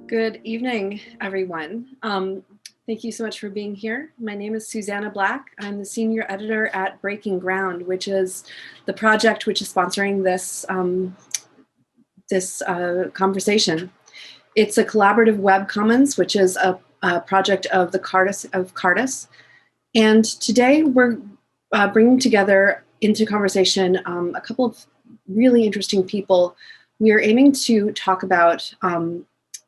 Good evening, everyone. Thank you so much for being here. My name is Susanna Black. I'm the senior editor at Breaking Ground, which is the project which is sponsoring this conversation. It's a collaborative web commons, which is a project of the Cartus. And today we're bringing together into conversation a couple of really interesting people. We are aiming to talk about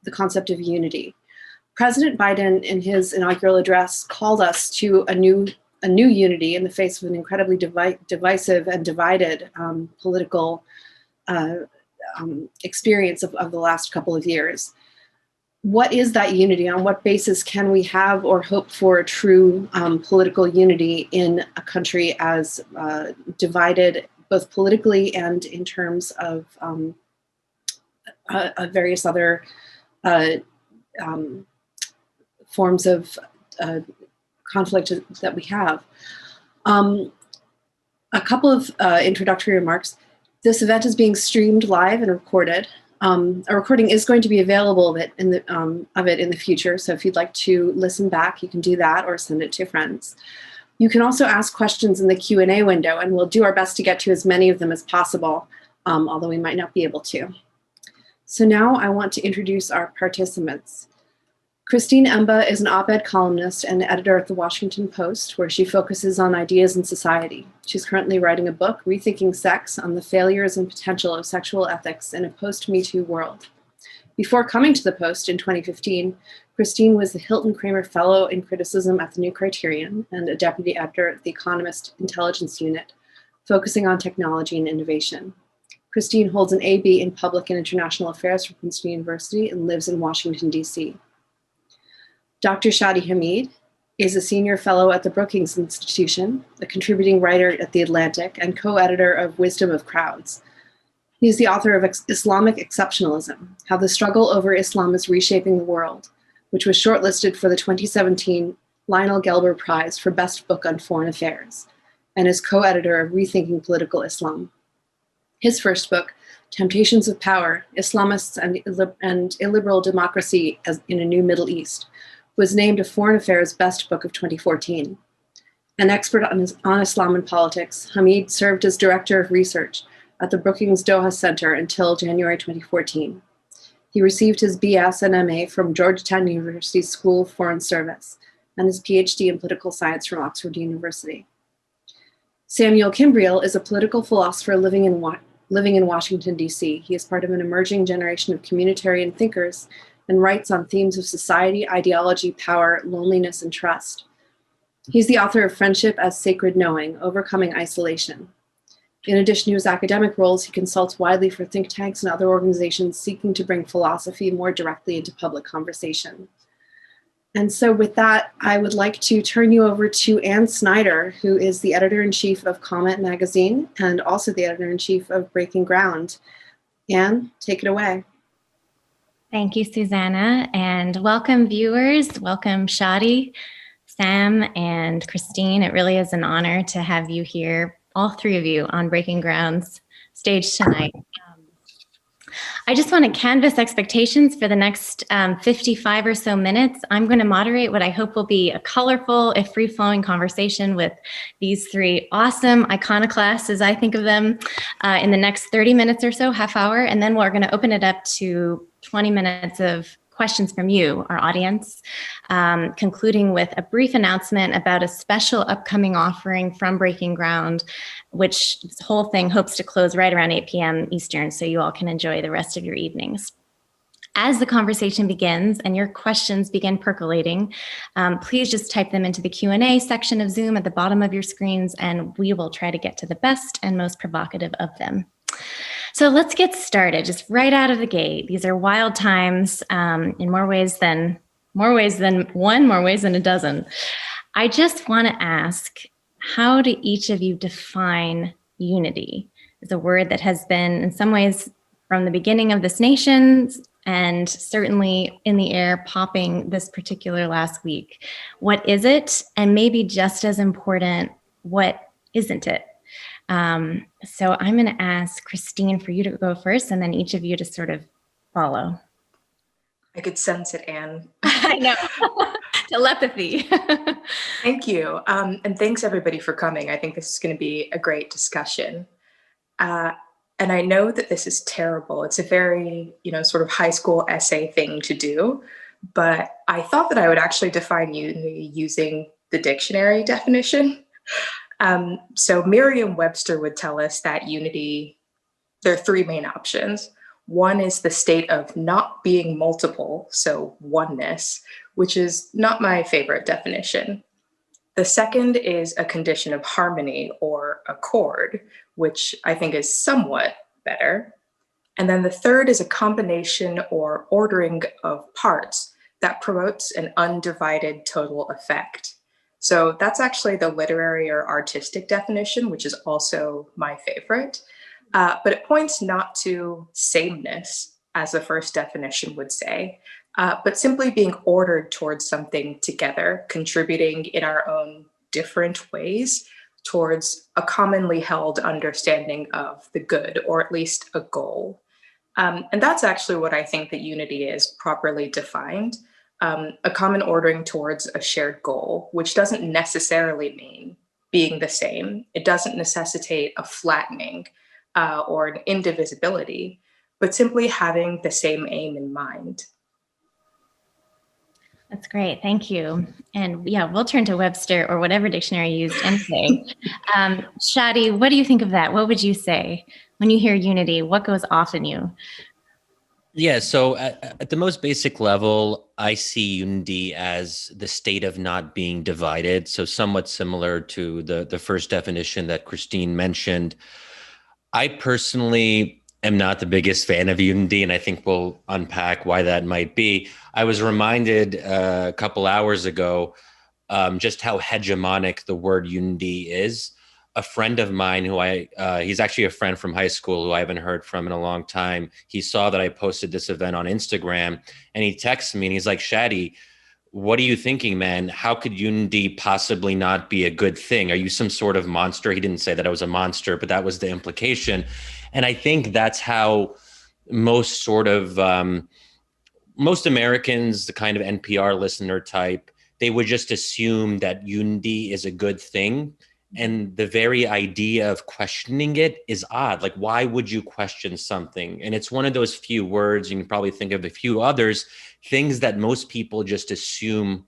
the concept of unity. President Biden, in his inaugural address, called us to a new unity in the face of an incredibly divisive and divided political experience of the last couple of years. What is that unity? On what basis can we have or hope for true political unity in a country as divided both politically and in terms of various other forms of conflict that we have? A couple of introductory remarks. This event is being streamed live and recorded. A recording is going to be available of it in the future. So if you'd like to listen back, you can do that or send it to your friends. You can also ask questions in the Q&A window, and we'll do our best to get to as many of them as possible, although we might not be able to. So now I want to introduce our participants. Christine Emba is an op-ed columnist and editor at the Washington Post, where she focuses on ideas in society. She's currently writing a book, Rethinking Sex, on the failures and potential of sexual ethics in a post-Me Too world. Before coming to the Post in 2015, Christine was the Hilton Kramer Fellow in Criticism at the New Criterion and a deputy editor at the Economist Intelligence Unit, focusing on technology and innovation. Christine holds an AB in Public and International Affairs from Princeton University and lives in Washington, D.C. Dr. Shadi Hamid is a senior fellow at the Brookings Institution, a contributing writer at The Atlantic, and co-editor of Wisdom of Crowds. He is the author of Islamic Exceptionalism, How the Struggle Over Islam is Reshaping the World, which was shortlisted for the 2017 Lionel Gelber Prize for Best Book on Foreign Affairs, and is co-editor of Rethinking Political Islam. His first book, Temptations of Power, Islamists and Illiberal Democracy in a New Middle East, was named a Foreign Affairs Best Book of 2014. An expert on Islam and politics, Hamid served as Director of Research at the Brookings Doha Center until January 2014. He received his BS and MA from Georgetown University School of Foreign Service and his PhD in Political Science from Oxford University. Samuel Kimbriel is a political philosopher living in Washington, D.C. He is part of an emerging generation of communitarian thinkers and writes on themes of society, ideology, power, loneliness, and trust. He's the author of Friendship as Sacred Knowing, Overcoming Isolation. In addition to his academic roles, he consults widely for think tanks and other organizations seeking to bring philosophy more directly into public conversation. And so with that, I would like to turn you over to Ann Snyder, who is the editor-in-chief of Comment magazine and also the editor-in-chief of Breaking Ground. Ann, take it away. Thank you, Susanna, and welcome viewers. Welcome Shadi, Sam, and Christine. It really is an honor to have you here, all three of you, on Breaking Ground's stage tonight. I just want to canvass expectations for the next 55 or so minutes. I'm going to moderate what I hope will be a colorful, if free-flowing conversation with these three awesome iconoclasts, as I think of them, in the next 30 minutes or so, half hour, and then we're going to open it up to 20 minutes of questions from you, our audience, concluding with a brief announcement about a special upcoming offering from Breaking Ground, which this whole thing hopes to close right around 8 p.m. Eastern, so you all can enjoy the rest of your evenings. As the conversation begins and your questions begin percolating, please just type them into the Q&A section of Zoom at the bottom of your screens, and we will try to get to the best and most provocative of them. So let's get started, just right out of the gate. These are wild times in more ways than one, more ways than a dozen. I just want to ask, how do each of you define unity? It's a word that has been, in some ways, from the beginning of this nation, and certainly in the air popping this particular last week. What is it? And maybe just as important, what isn't it? So I'm going to ask Christine for you to go first, and then each of you to sort of follow. I could sense it, Anne. I know. Telepathy. Thank you. And thanks everybody for coming. I think this is going to be a great discussion. Uh, and I know that this is terrible. It's a very, sort of high school essay thing to do, but I thought that I would actually define unity using the dictionary definition. So Merriam-Webster would tell us that unity, there are three main options. One is the state of not being multiple, so oneness, which is not my favorite definition. The second is a condition of harmony or accord, which I think is somewhat better. And then the third is a combination or ordering of parts that promotes an undivided total effect. So that's actually the literary or artistic definition, which is also my favorite. But it points not to sameness, as the first definition would say, but simply being ordered towards something together, contributing in our own different ways towards a commonly held understanding of the good, or at least a goal. And that's actually what I think that unity is properly defined, a common ordering towards a shared goal, which doesn't necessarily mean being the same. It doesn't necessitate a flattening or an indivisibility, but simply having the same aim in mind. That's great. Thank you. And yeah, we'll turn to Webster or whatever dictionary you used anyway. Shadi, what do you think of that? What would you say when you hear unity? What goes off in you? Yeah, so at the most basic level, I see unity as the state of not being divided. So somewhat similar to the first definition that Christine mentioned. I personally am not the biggest fan of unity, and I think we'll unpack why that might be. I was reminded a couple hours ago just how hegemonic the word unity is. A friend of mine he's actually a friend from high school who I haven't heard from in a long time. He saw that I posted this event on Instagram, and he texted me and he's like, Shadi, what are you thinking, man? How could unity possibly not be a good thing? Are you some sort of monster? He didn't say that I was a monster, but that was the implication. And I think that's how most Americans, the kind of NPR listener type, they would just assume that unity is a good thing. And the very idea of questioning it is odd. Like, why would you question something? And it's one of those few words, you can probably think of a few others, things that most people just assume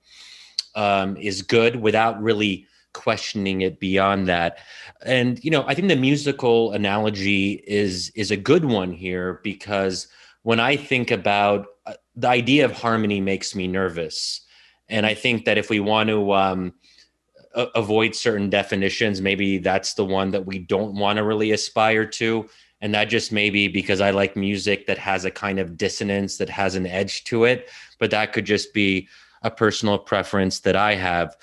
is good without really questioning it beyond that. And, I think the musical analogy is a good one here, because when I think about the idea of harmony makes me nervous. And I think that if we want to avoid certain definitions, maybe that's the one that we don't want to really aspire to. And that just may be because I like music that has a kind of dissonance, that has an edge to it. But that could just be a personal preference that I have.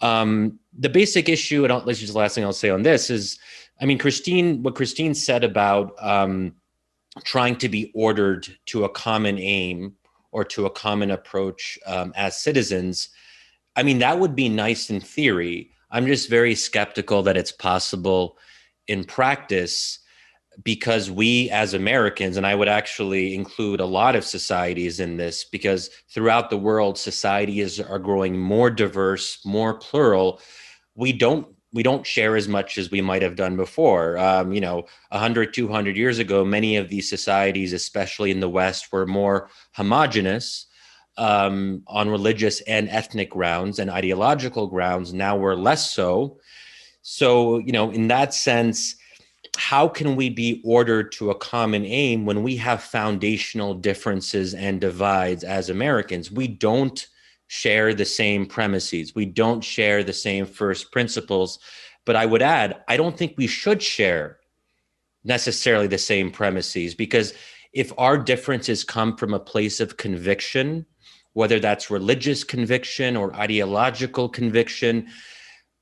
The basic issue, and this is the last thing I'll say on this, is, what Christine said about trying to be ordered to a common aim or to a common approach as citizens. That would be nice in theory. I'm just very skeptical that it's possible in practice, because we as Americans, and I would actually include a lot of societies in this, because throughout the world, societies are growing more diverse, more plural. We don't share as much as we might have done before. 100, 200 years ago, many of these societies, especially in the West, were more homogenous on religious and ethnic grounds and ideological grounds. Now we're less so. So, in that sense, how can we be ordered to a common aim when we have foundational differences and divides as Americans? We don't share the same premises. We don't share the same first principles. But I would add, I don't think we should share necessarily the same premises, because if our differences come from a place of conviction, whether that's religious conviction or ideological conviction,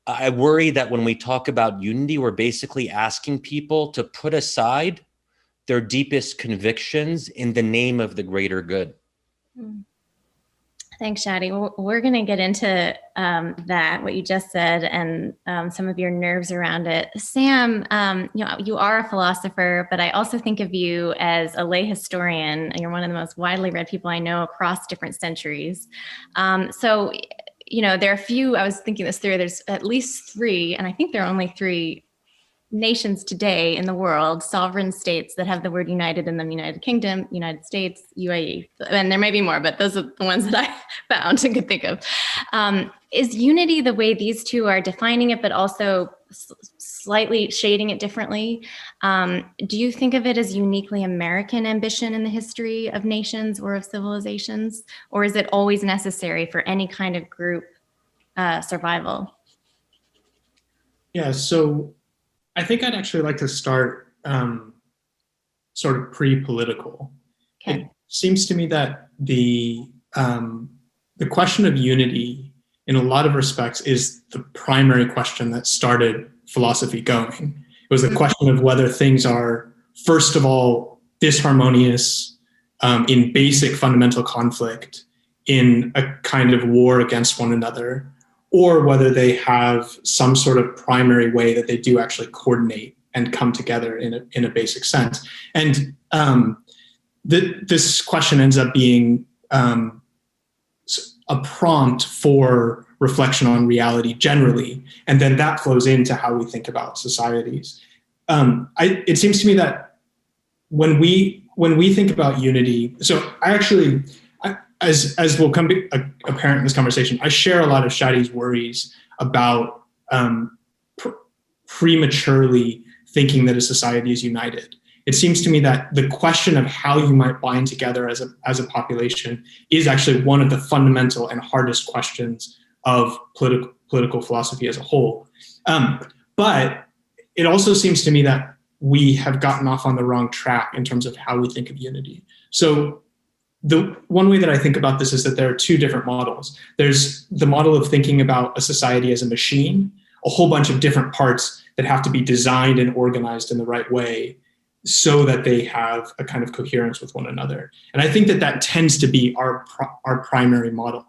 I worry that when we talk about unity, we're basically asking people to put aside their deepest convictions in the name of the greater good. Thanks, Shadi. We're going to get into that, what you just said, and some of your nerves around it. Sam, you are a philosopher, but I also think of you as a lay historian. You're one of the most widely read people I know across different centuries. So, there are a few, I was thinking this through, there's at least three, and I think there are only three nations today in the world, sovereign states that have the word united in them: United Kingdom, United States, UAE, and there may be more, but those are the ones that I found and could think of. Is unity the way these two are defining it, but also slightly shading it differently? Do you think of it as uniquely American ambition in the history of nations or of civilizations, or is it always necessary for any kind of group survival? Yeah, so I think I'd actually like to start sort of pre-political. Okay. It seems to me that the question of unity, in a lot of respects, is the primary question that started philosophy going. It was the question of whether things are, first of all, disharmonious, in basic fundamental conflict, in a kind of war against one another, or whether they have some sort of primary way that they do actually coordinate and come together in a basic sense. And this question ends up being a prompt for reflection on reality generally, and then that flows into how we think about societies. It seems to me that when we think about unity, so as will come be apparent in this conversation, I share a lot of Shadi's worries about prematurely thinking that a society is united. It seems to me that the question of how you might bind together as a population is actually one of the fundamental and hardest questions of political philosophy as a whole. But it also seems to me that we have gotten off on the wrong track in terms of how we think of unity. So the one way that I think about this is that there are two different models. There's the model of thinking about a society as a machine, a whole bunch of different parts that have to be designed and organized in the right way so that they have a kind of coherence with one another. And I think that tends to be our primary model.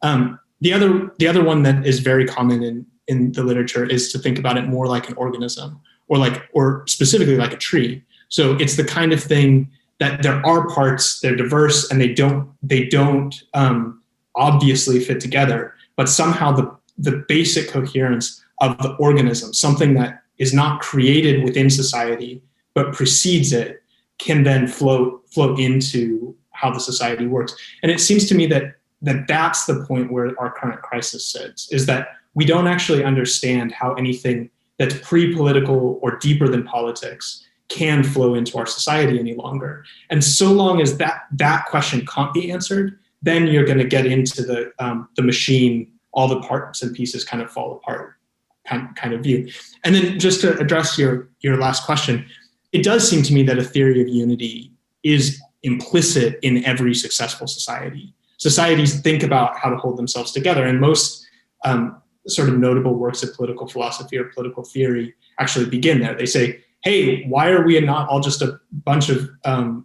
The other one that is very common in the literature is to think about it more like an organism, or specifically like a tree. So it's the kind of thing that there are parts, they're diverse, and they don't obviously fit together, but somehow the basic coherence of the organism, something that is not created within society but precedes it, can then flow into how the society works. And it seems to me that that's the point where our current crisis sits, is that we don't actually understand how anything that's pre-political or deeper than politics can flow into our society any longer. And so long as that question can't be answered, then you're going to get into the machine, all the parts and pieces kind of fall apart kind of view. And then just to address your last question, it does seem to me that a theory of unity is implicit in every successful society. Societies think about how to hold themselves together, and most sort of notable works of political philosophy or political theory actually begin there. They say, hey, why are we not all just a bunch of a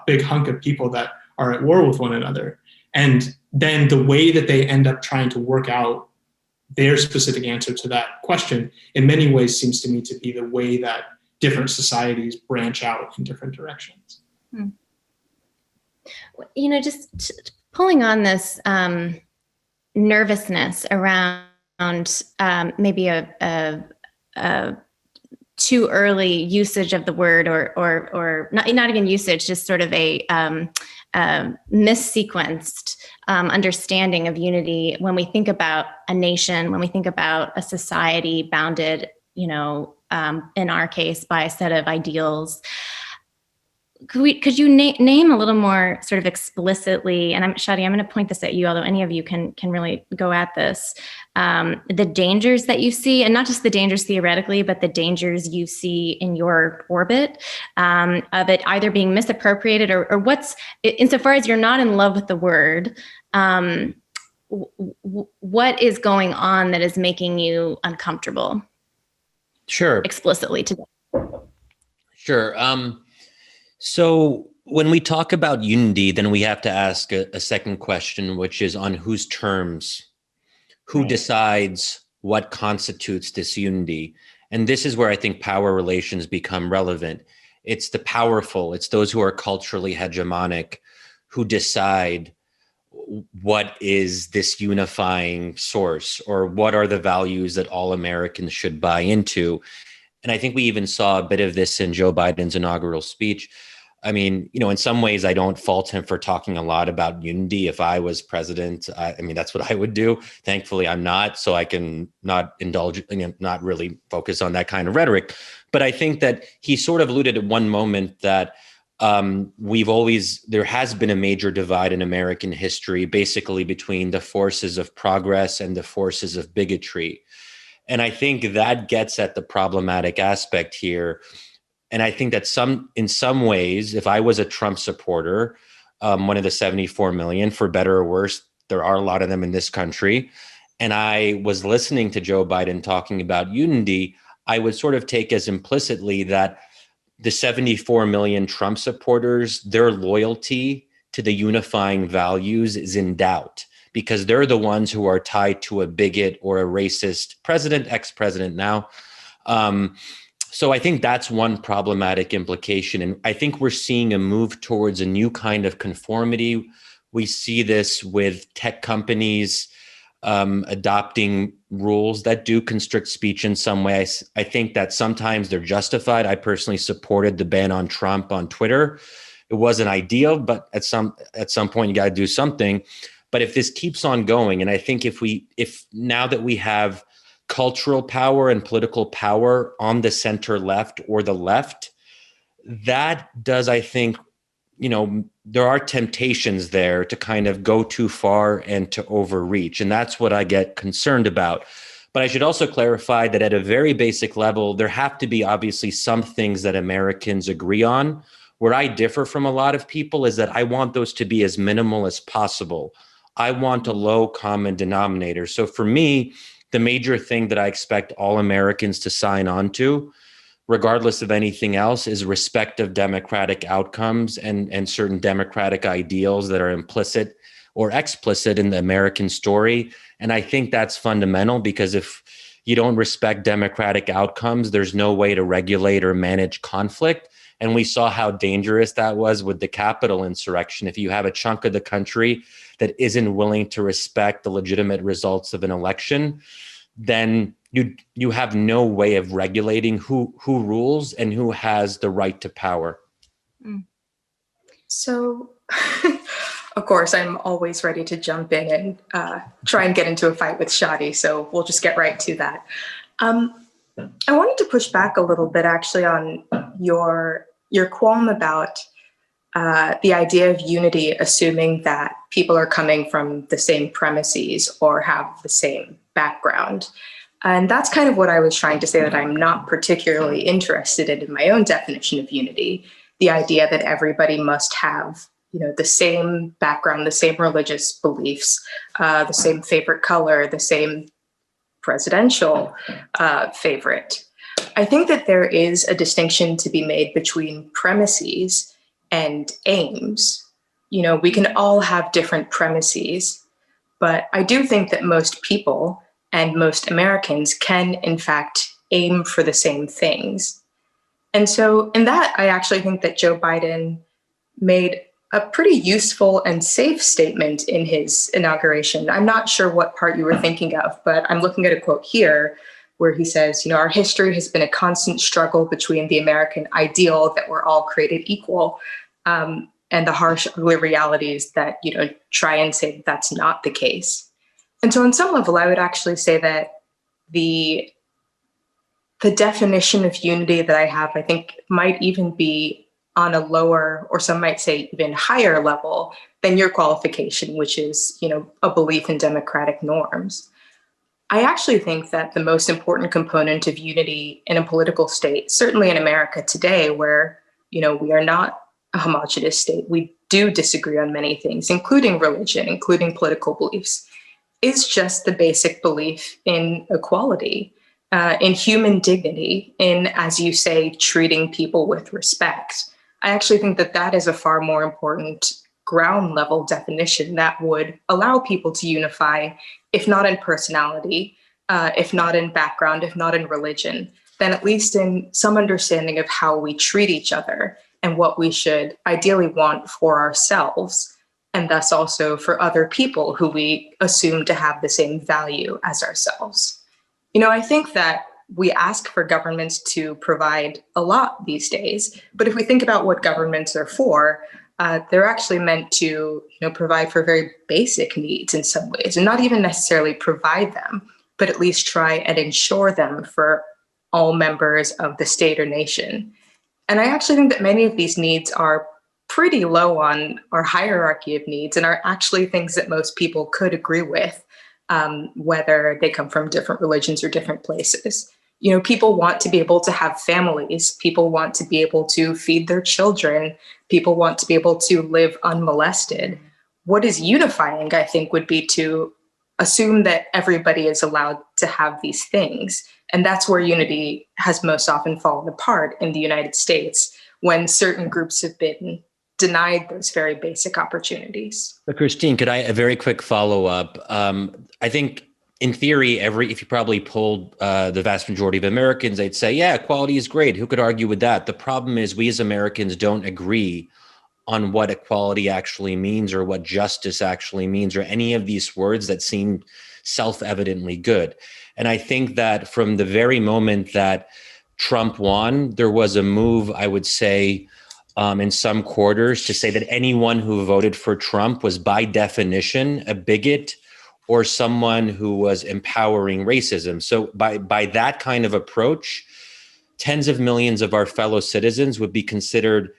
big hunk of people that are at war with one another? And then the way that they end up trying to work out their specific answer to that question in many ways seems to me to be the way that different societies branch out in different directions. Just pulling on this nervousness around maybe a too early usage of the word, or not even usage, just sort of a missequenced understanding of unity when we think about a nation, when we think about a society bounded, in our case, by a set of ideals. Could you name a little more sort of explicitly, and Shadi, I'm going to point this at you, although any of you can really go at this, the dangers that you see, and not just the dangers theoretically, but the dangers you see in your orbit of it either being misappropriated or what's, insofar as you're not in love with the word, what is going on that is making you uncomfortable? Sure. Explicitly today. Sure. So When we talk about unity, then we have to ask a second question, which is on whose terms? Who Right. decides what constitutes this unity? And this is where I think power relations become relevant. It's the powerful, it's those who are culturally hegemonic who decide what is this unifying source, or what are the values that all Americans should buy into. And I think we even saw a bit of this in Joe Biden's inaugural speech. I mean, in some ways, I don't fault him for talking a lot about unity. If I was president, I mean, that's what I would do. Thankfully, I'm not, so I can not indulge, not really focus on that kind of rhetoric. But I think that he sort of alluded at one moment that there has been a major divide in American history, basically between the forces of progress and the forces of bigotry. And I think that gets at the problematic aspect here. And I think that in some ways, if I was a Trump supporter, one of the 74 million, for better or worse, there are a lot of them in this country, and I was listening to Joe Biden talking about unity, I would sort of take as implicitly that the 74 million Trump supporters, their loyalty to the unifying values is in doubt, because they're the ones who are tied to a bigot or a racist president, ex-president now. So I think that's one problematic implication. And I think we're seeing a move towards a new kind of conformity. We see this with tech companies adopting rules that do constrict speech in some way. I think that sometimes they're justified. I personally supported the ban on Trump on Twitter. It wasn't ideal, but at some point you got to do something. But if this keeps on going, and I think if now that we have cultural power and political power on the center left or the left, that does, I think, there are temptations there to kind of go too far and to overreach. And that's what I get concerned about. But I should also clarify that at a very basic level, there have to be obviously some things that Americans agree on. Where I differ from a lot of people is that I want those to be as minimal as possible. I want a low common denominator. So for me, the major thing that I expect all Americans to sign on to, regardless of anything else, is respect of democratic outcomes and certain democratic ideals that are implicit or explicit in the American story. And I think that's fundamental, because if you don't respect democratic outcomes, there's no way to regulate or manage conflict. And we saw how dangerous that was with the Capitol insurrection. If you have a chunk of the country that isn't willing to respect the legitimate results of an election, then you have no way of regulating who rules and who has the right to power. So, of course, I'm always ready to jump in and try and get into a fight with Shadi, so we'll just get right to that. I wanted to push back a little bit, actually, on your qualm about the idea of unity, assuming that people are coming from the same premises or have the same background. And that's kind of what I was trying to say, that I'm not particularly interested in my own definition of unity, the idea that everybody must have, the same background, the same religious beliefs, the same favorite color, the same presidential favorite. I think that there is a distinction to be made between premises and aims. We can all have different premises, but I do think that most people and most Americans can, in fact, aim for the same things. And so in that, I actually think that Joe Biden made a pretty useful and safe statement in his inauguration. I'm not sure what part you were thinking of, but I'm looking at a quote here where he says, our history has been a constant struggle between the American ideal that we're all created equal and the harsh, ugly realities that, try and say that that's not the case. And so on some level, I would actually say that the definition of unity that I have, I think, might even be on a lower, or some might say even higher level than your qualification, which is, a belief in democratic norms. I actually think that the most important component of unity in a political state, certainly in America today, where, we are not a homogenous state, we do disagree on many things, including religion, including political beliefs, is just the basic belief in equality, in human dignity, in, as you say, treating people with respect. I actually think that that is a far more important ground level definition that would allow people to unify, if not in personality, if not in background, if not in religion, then at least in some understanding of how we treat each other and what we should ideally want for ourselves, and thus also for other people who we assume to have the same value as ourselves. I think that we ask for governments to provide a lot these days, but if we think about what governments are for, they're actually meant to provide for very basic needs in some ways, and not even necessarily provide them, but at least try and ensure them for all members of the state or nation. And I actually think that many of these needs are pretty low on our hierarchy of needs and are actually things that most people could agree with, whether they come from different religions or different places. People want to be able to have families. People want to be able to feed their children. People want to be able to live unmolested. What is unifying, I think, would be to assume that everybody is allowed to have these things. And that's where unity has most often fallen apart in the United States, when certain groups have been denied those very basic opportunities. But Christine, could I a very quick follow up? I think in theory, if you probably polled the vast majority of Americans, they'd say, yeah, equality is great. Who could argue with that? The problem is we as Americans don't agree on what equality actually means or what justice actually means or any of these words that seem self-evidently good. And I think that from the very moment that Trump won, there was a move, I would say, in some quarters to say that anyone who voted for Trump was by definition a bigot or someone who was empowering racism. So by that kind of approach, tens of millions of our fellow citizens would be considered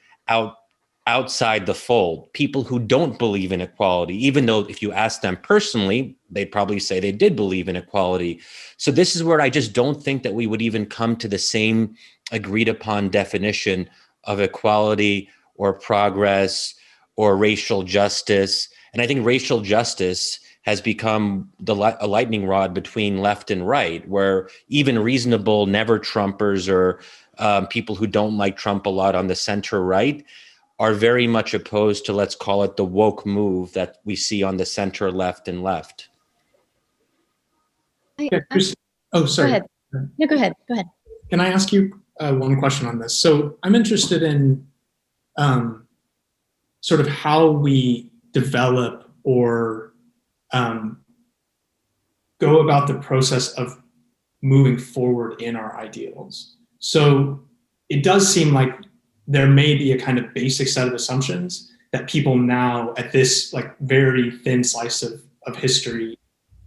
outside the fold, people who don't believe in equality, even though if you ask them personally, they'd probably say they did believe in equality. So this is where I just don't think that we would even come to the same agreed upon definition of equality or progress or racial justice. And I think racial justice has become a lightning rod between left and right, where even reasonable never-Trumpers or people who don't like Trump a lot on the center right are very much opposed to, let's call it, the woke move that we see on the center left and left. Oh, sorry. Go ahead. No, go ahead. Go ahead. Can I ask you one question on this? So I'm interested in sort of how we develop or go about the process of moving forward in our ideals. So it does seem like there may be a kind of basic set of assumptions that people now at this like very thin slice of history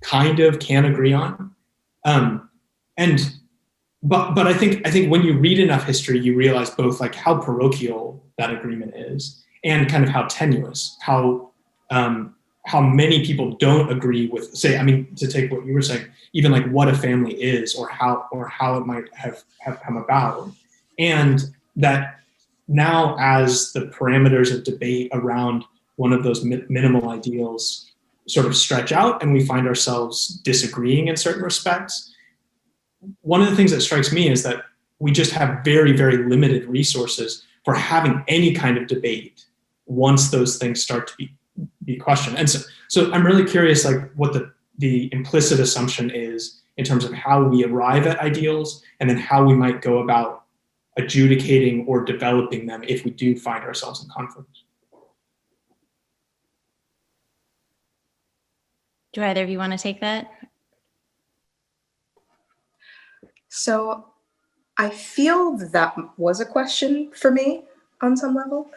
kind of can agree on. But I think when you read enough history, you realize both like how parochial that agreement is and kind of how tenuous, how many people don't agree with, say, I mean, to take what you were saying, even like what a family is or how it might have come about. And that now as the parameters of debate around one of those minimal ideals sort of stretch out and we find ourselves disagreeing in certain respects, one of the things that strikes me is that we just have very, very limited resources for having any kind of debate once those things start to be questioned. And so I'm really curious, like what the implicit assumption is in terms of how we arrive at ideals and then how we might go about adjudicating or developing them if we do find ourselves in conflict. Do either of you want to take that? So I feel that was a question for me on some level.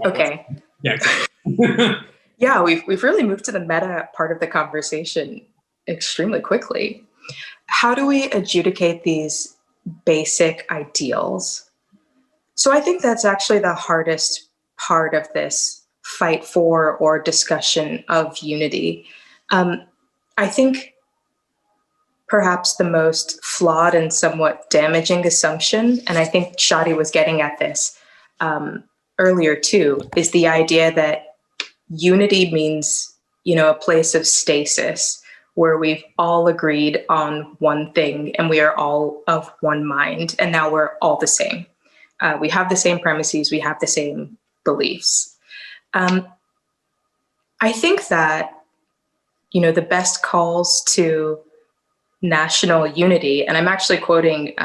Okay. Yeah. Yeah, we've really moved to the meta part of the conversation extremely quickly. How do we adjudicate these basic ideals? So I think that's actually the hardest part of this fight for or discussion of unity. I think perhaps the most flawed and somewhat damaging assumption, and I think Shadi was getting at this earlier too, is the idea that unity means, a place of stasis where we've all agreed on one thing and we are all of one mind and now we're all the same. We have the same premises. We have the same beliefs. I think that, the best calls to national unity, and I'm actually quoting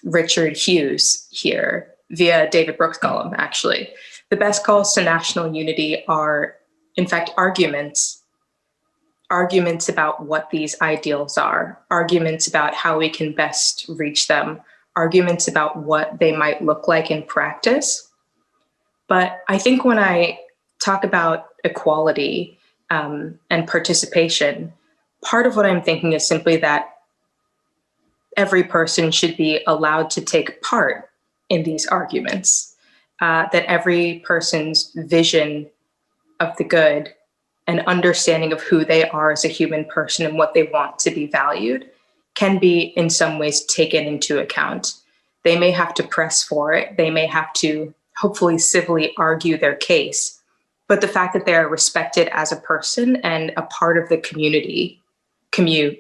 Richard Hughes here via David Brooks' column, actually. The best calls to national unity are, in fact, arguments about what these ideals are, arguments about how we can best reach them, arguments about what they might look like in practice. But I think when I talk about equality and participation, part of what I'm thinking is simply that every person should be allowed to take part in these arguments, that every person's vision of the good and understanding of who they are as a human person and what they want to be valued can be in some ways taken into account. They may have to press for it. They may have to hopefully civilly argue their case. But the fact that they are respected as a person and a part of the community means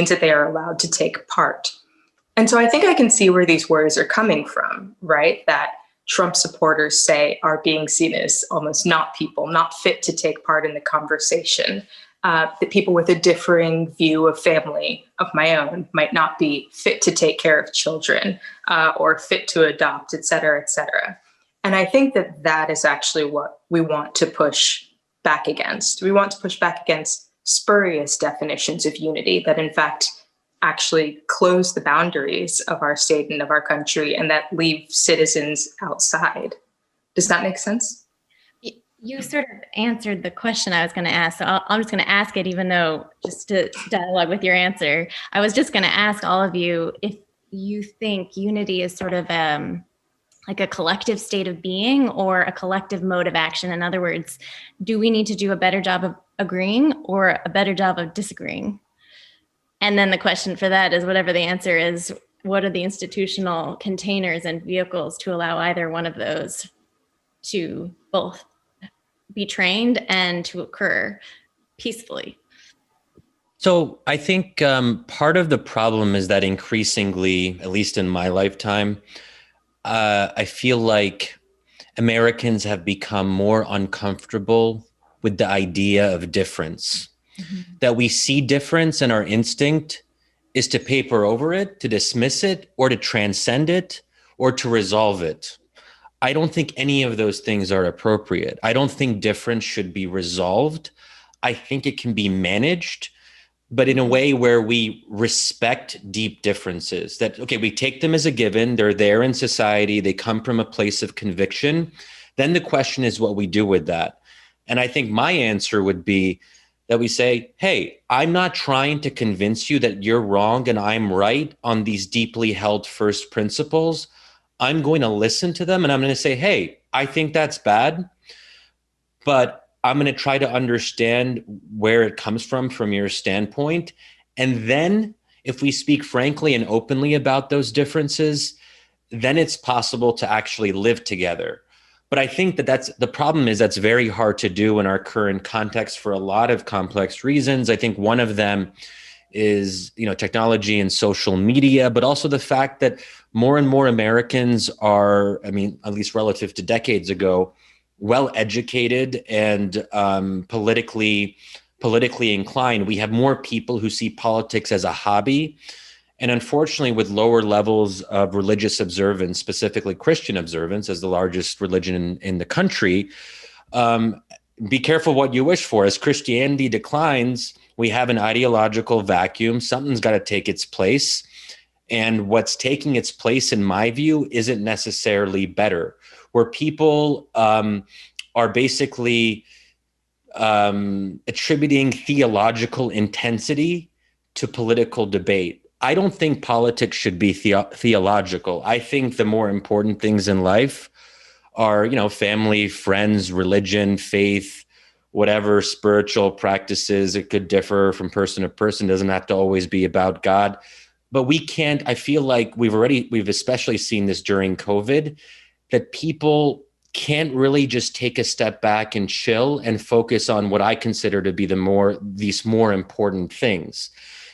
that they are allowed to take part. And so I think I can see where these words are coming from, right? That Trump supporters say are being seen as almost not people, not fit to take part in the conversation. That people with a differing view of family of my own might not be fit to take care of children or fit to adopt, et cetera, et cetera. And I think that that is actually what we want to push back against. We want to push back against spurious definitions of unity that, in fact, actually close the boundaries of our state and of our country and that leave citizens outside. Does that make sense? You sort of answered the question I was going to ask. So I'm just going to ask it, even though just to dialogue with your answer, I was just going to ask all of you if you think unity is sort of like a collective state of being or a collective mode of action. In other words, do we need to do a better job of agreeing or a better job of disagreeing? And then the question for that is, whatever the answer is, what are the institutional containers and vehicles to allow either one of those to both be trained and to occur peacefully? So I think part of the problem is that increasingly, at least in my lifetime, I feel like Americans have become more uncomfortable with the idea of difference. Mm-hmm. That we see difference and our instinct is to paper over it, to dismiss it, or to transcend it, or to resolve it. I don't think any of those things are appropriate. I don't think difference should be resolved. I think it can be managed, but in a way where we respect deep differences. That, okay, we take them as a given. They're there in society. They come from a place of conviction. Then the question is what we do with that. And I think my answer would be that we say, hey, I'm not trying to convince you that you're wrong and I'm right on these deeply held first principles. I'm going to listen to them and I'm going to say, hey, I think that's bad, but I'm going to try to understand where it comes from your standpoint. And then if we speak frankly and openly about those differences, then it's possible to actually live together. But I think that the problem is that's very hard to do in our current context for a lot of complex reasons. I think one of them is, technology and social media, but also the fact that more and more Americans are, at least relative to decades ago, well-educated and politically inclined. We have more people who see politics as a hobby. And unfortunately, with lower levels of religious observance, specifically Christian observance as the largest religion in the country, be careful what you wish for. As Christianity declines, we have an ideological vacuum. Something's got to take its place. And what's taking its place, in my view, isn't necessarily better. Where people are basically attributing theological intensity to political debate. I don't think politics should be theological. I think the more important things in life are, family, friends, religion, faith, whatever spiritual practices. It could differ from person to person. It doesn't have to always be about God. But we can't, I feel like we've especially seen this during COVID, that people can't really just take a step back and chill and focus on what I consider to be these more important things.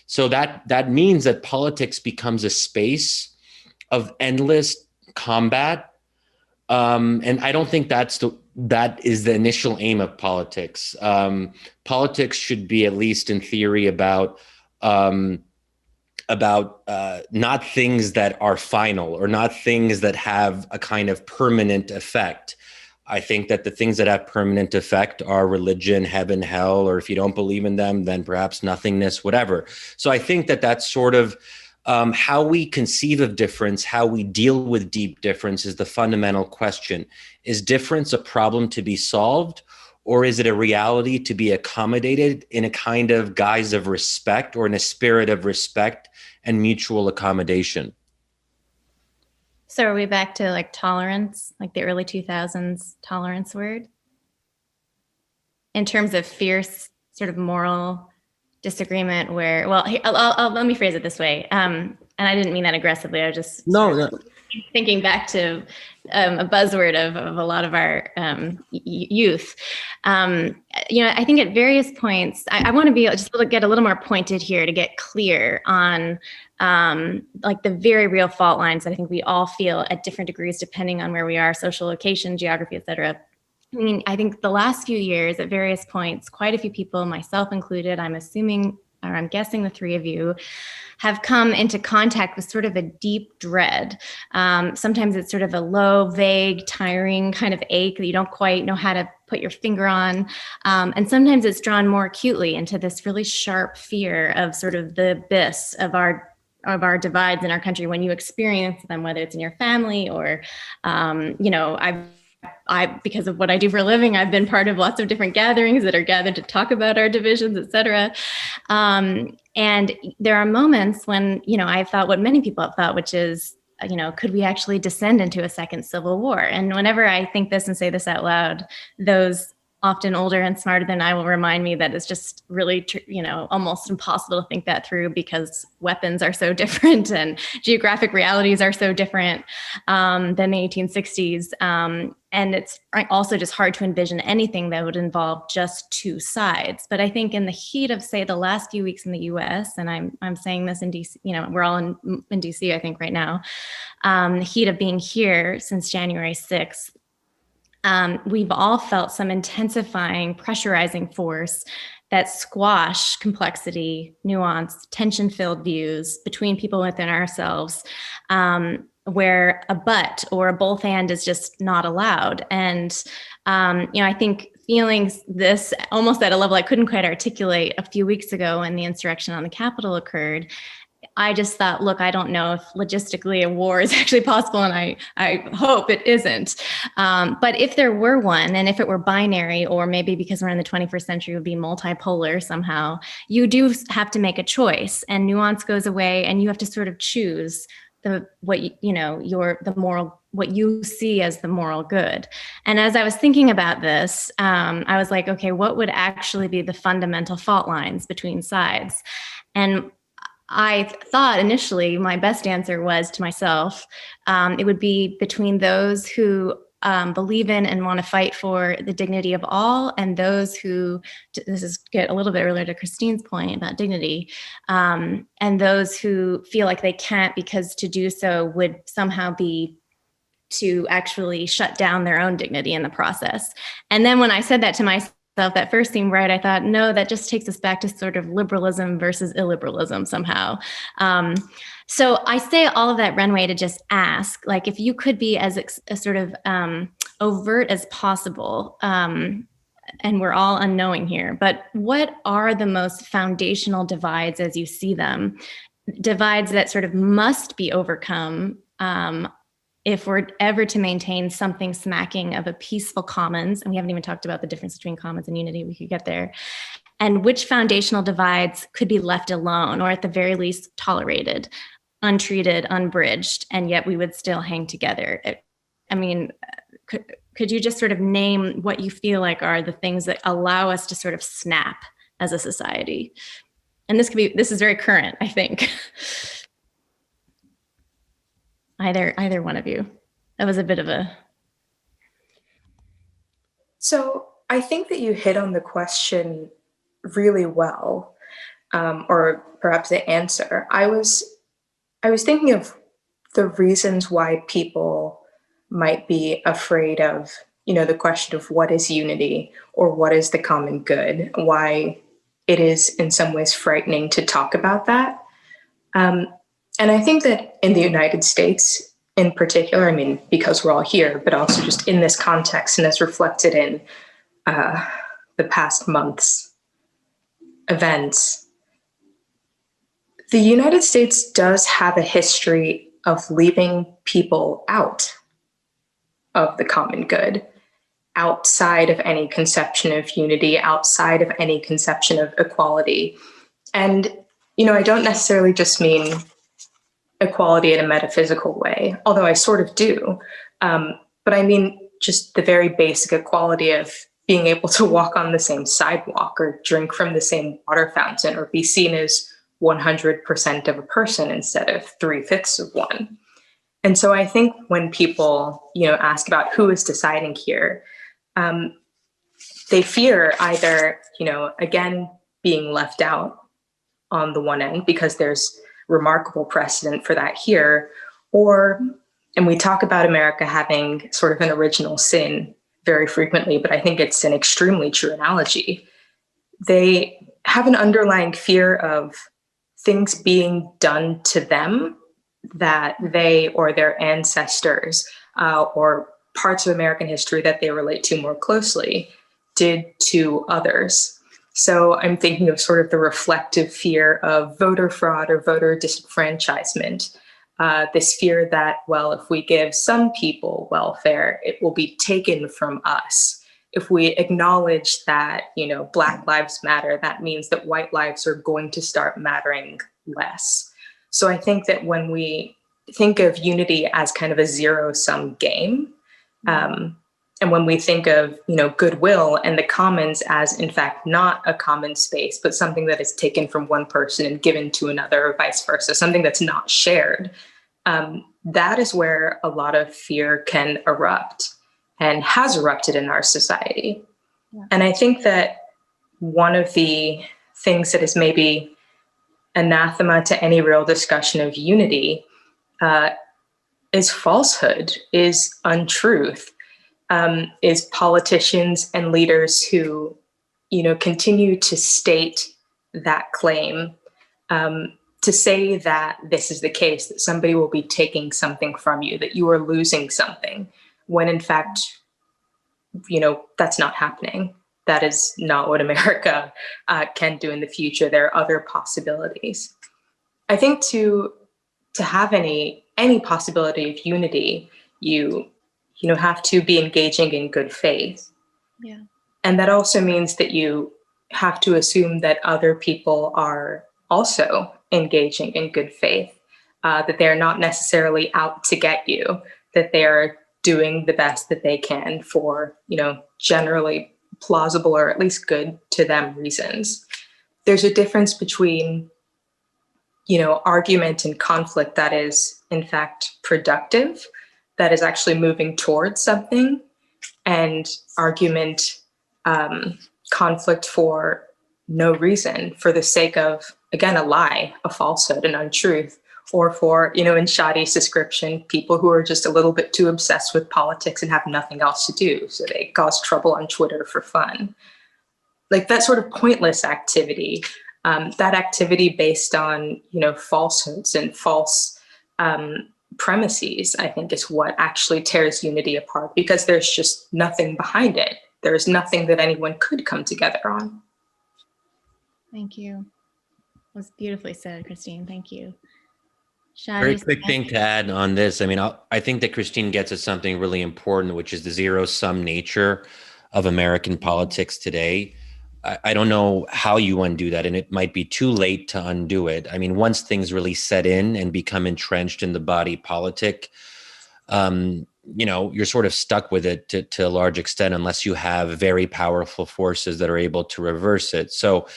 So that means that politics becomes a space endless combat. And I don't think that is the initial aim of politics. Politics should be, at least in theory, about not things that are final, or not things that have a kind of permanent effect. I think that the things that have permanent effect are religion, heaven, hell, or if you don't believe in them, then perhaps nothingness, whatever. So I think that that's sort of how we conceive of difference, how we deal with deep difference is the fundamental question. Is difference a problem to be solved, or is it a reality to be accommodated in a kind of guise of respect, or in a spirit of respect and mutual accommodation? So are we back to like tolerance, like the early 2000s tolerance word? In terms of fierce sort of moral disagreement where, well, let me phrase it this way. And I didn't mean that aggressively. I was just thinking back to a buzzword of a lot of our youth. I think at various points, I want to be just get a little more pointed here to get clear on like the very real fault lines that I think we all feel at different degrees, depending on where we are, social location, geography, et cetera. I mean, I think the last few years at various points, quite a few people, myself included, I'm guessing the three of you, have come into contact with sort of a deep dread. Sometimes it's sort of a low, vague, tiring kind of ache that you don't quite know how to put your finger on. And sometimes it's drawn more acutely into this really sharp fear of sort of the abyss of our divides in our country when you experience them, whether it's in your family or, because of what I do for a living, I've been part of lots of different gatherings that are gathered to talk about our divisions, et cetera. And there are moments when, I thought what many people have thought, which is, could we actually descend into a second civil war? And whenever I think this and say this out loud, those often older and smarter than I will remind me that it's just really, almost impossible to think that through because weapons are so different and geographic realities are so different than the 1860s. And it's also just hard to envision anything that would involve just two sides. But I think in the heat of, say, the last few weeks in the US, and I'm saying this in DC, we're all in DC, I think, right now, the heat of being here since January 6th, we've all felt some intensifying, pressurizing force that squash complexity, nuance, tension-filled views between people within ourselves, where a but or a both and is just not allowed. And, I think feeling this almost at a level I couldn't quite articulate a few weeks ago when the insurrection on the Capitol occurred, I just thought, look, I don't know if logistically a war is actually possible, and I hope it isn't. But if there were one, and if it were binary, or maybe because we're in the 21st century, would be multipolar somehow, you do have to make a choice, and nuance goes away, and you have to sort of choose what you see as the moral good. And as I was thinking about this, I was like, okay, what would actually be the fundamental fault lines between sides? And I thought initially my best answer was to myself, it would be between those who believe in and want to fight for the dignity of all, and those who, this is get a little bit earlier to Christine's point about dignity, and those who feel like they can't because to do so would somehow be to actually shut down their own dignity in the process. And then when I said that to myself, that first seemed right, I thought, no, that just takes us back to sort of liberalism versus illiberalism somehow. So I say all of that runway to just ask, like, if you could be as sort of overt as possible, and we're all unknowing here, but what are the most foundational divides as you see them? Divides that sort of must be overcome if we're ever to maintain something smacking of a peaceful commons, and we haven't even talked about the difference between commons and unity, we could get there, and which foundational divides could be left alone, or at the very least tolerated, untreated, unbridged, and yet we would still hang together. Could you just sort of name what you feel like are the things that allow us to sort of snap as a society? And this is very current, I think. Either one of you. That was a bit of a... So I think that you hit on the question really well, or perhaps the answer. I was thinking of the reasons why people might be afraid of, the question of what is unity or what is the common good, why it is in some ways frightening to talk about that. And I think that in the United States in particular, because we're all here, but also just in this context and as reflected in the past month's events, the United States does have a history of leaving people out of the common good, outside of any conception of unity, outside of any conception of equality. And, I don't necessarily just mean equality in a metaphysical way, although I sort of do. But I mean just the very basic equality of being able to walk on the same sidewalk or drink from the same water fountain or be seen as 100% of a person instead of 3/5 of one. And so I think when people, ask about who is deciding here, they fear either, again, being left out on the one end because there's remarkable precedent for that here, and we talk about America having sort of an original sin very frequently, but I think it's an extremely true analogy. They have an underlying fear of things being done to them that they or their ancestors or parts of American history that they relate to more closely did to others. So I'm thinking of sort of the reflective fear of voter fraud or voter disenfranchisement, this fear that, well, if we give some people welfare, it will be taken from us. If we acknowledge that, Black lives matter, that means that white lives are going to start mattering less. So I think that when we think of unity as kind of a zero-sum game, and when we think of, goodwill and the commons as, in fact, not a common space, but something that is taken from one person and given to another or vice versa, something that's not shared, that is where a lot of fear can erupt and has erupted in our society. Yeah. And I think that one of the things that is maybe anathema to any real discussion of unity is falsehood, is untruth, is politicians and leaders who, continue to state that claim, to say that this is the case, that somebody will be taking something from you, that you are losing something, when in fact, that's not happening. That is not what America can do in the future. There are other possibilities. I think to have any possibility of unity, you have to be engaging in good faith. Yeah. And that also means that you have to assume that other people are also engaging in good faith, that they're not necessarily out to get you, that they are doing the best that they can for, generally plausible or at least good to them reasons. There's a difference between, argument and conflict that is in fact productive, that is actually moving towards something, and argument, conflict for no reason, for the sake of, again, a lie, a falsehood, an untruth, or for, in Shadi's description, people who are just a little bit too obsessed with politics and have nothing else to do, so they cause trouble on Twitter for fun. Like that sort of pointless activity, that activity based on, falsehoods and false premises, I think is what actually tears unity apart, because there's just nothing behind it. There's nothing that anyone could come together on. Thank you. It was beautifully said, Christine. Thank you. Shadi, very quick thing to add on this. I think that Christine gets at something really important, which is the zero-sum nature of American politics today. I don't know how you undo that, and it might be too late to undo it. Once things really set in and become entrenched in the body politic, you're sort of stuck with it to a large extent, unless you have very powerful forces that are able to reverse it. So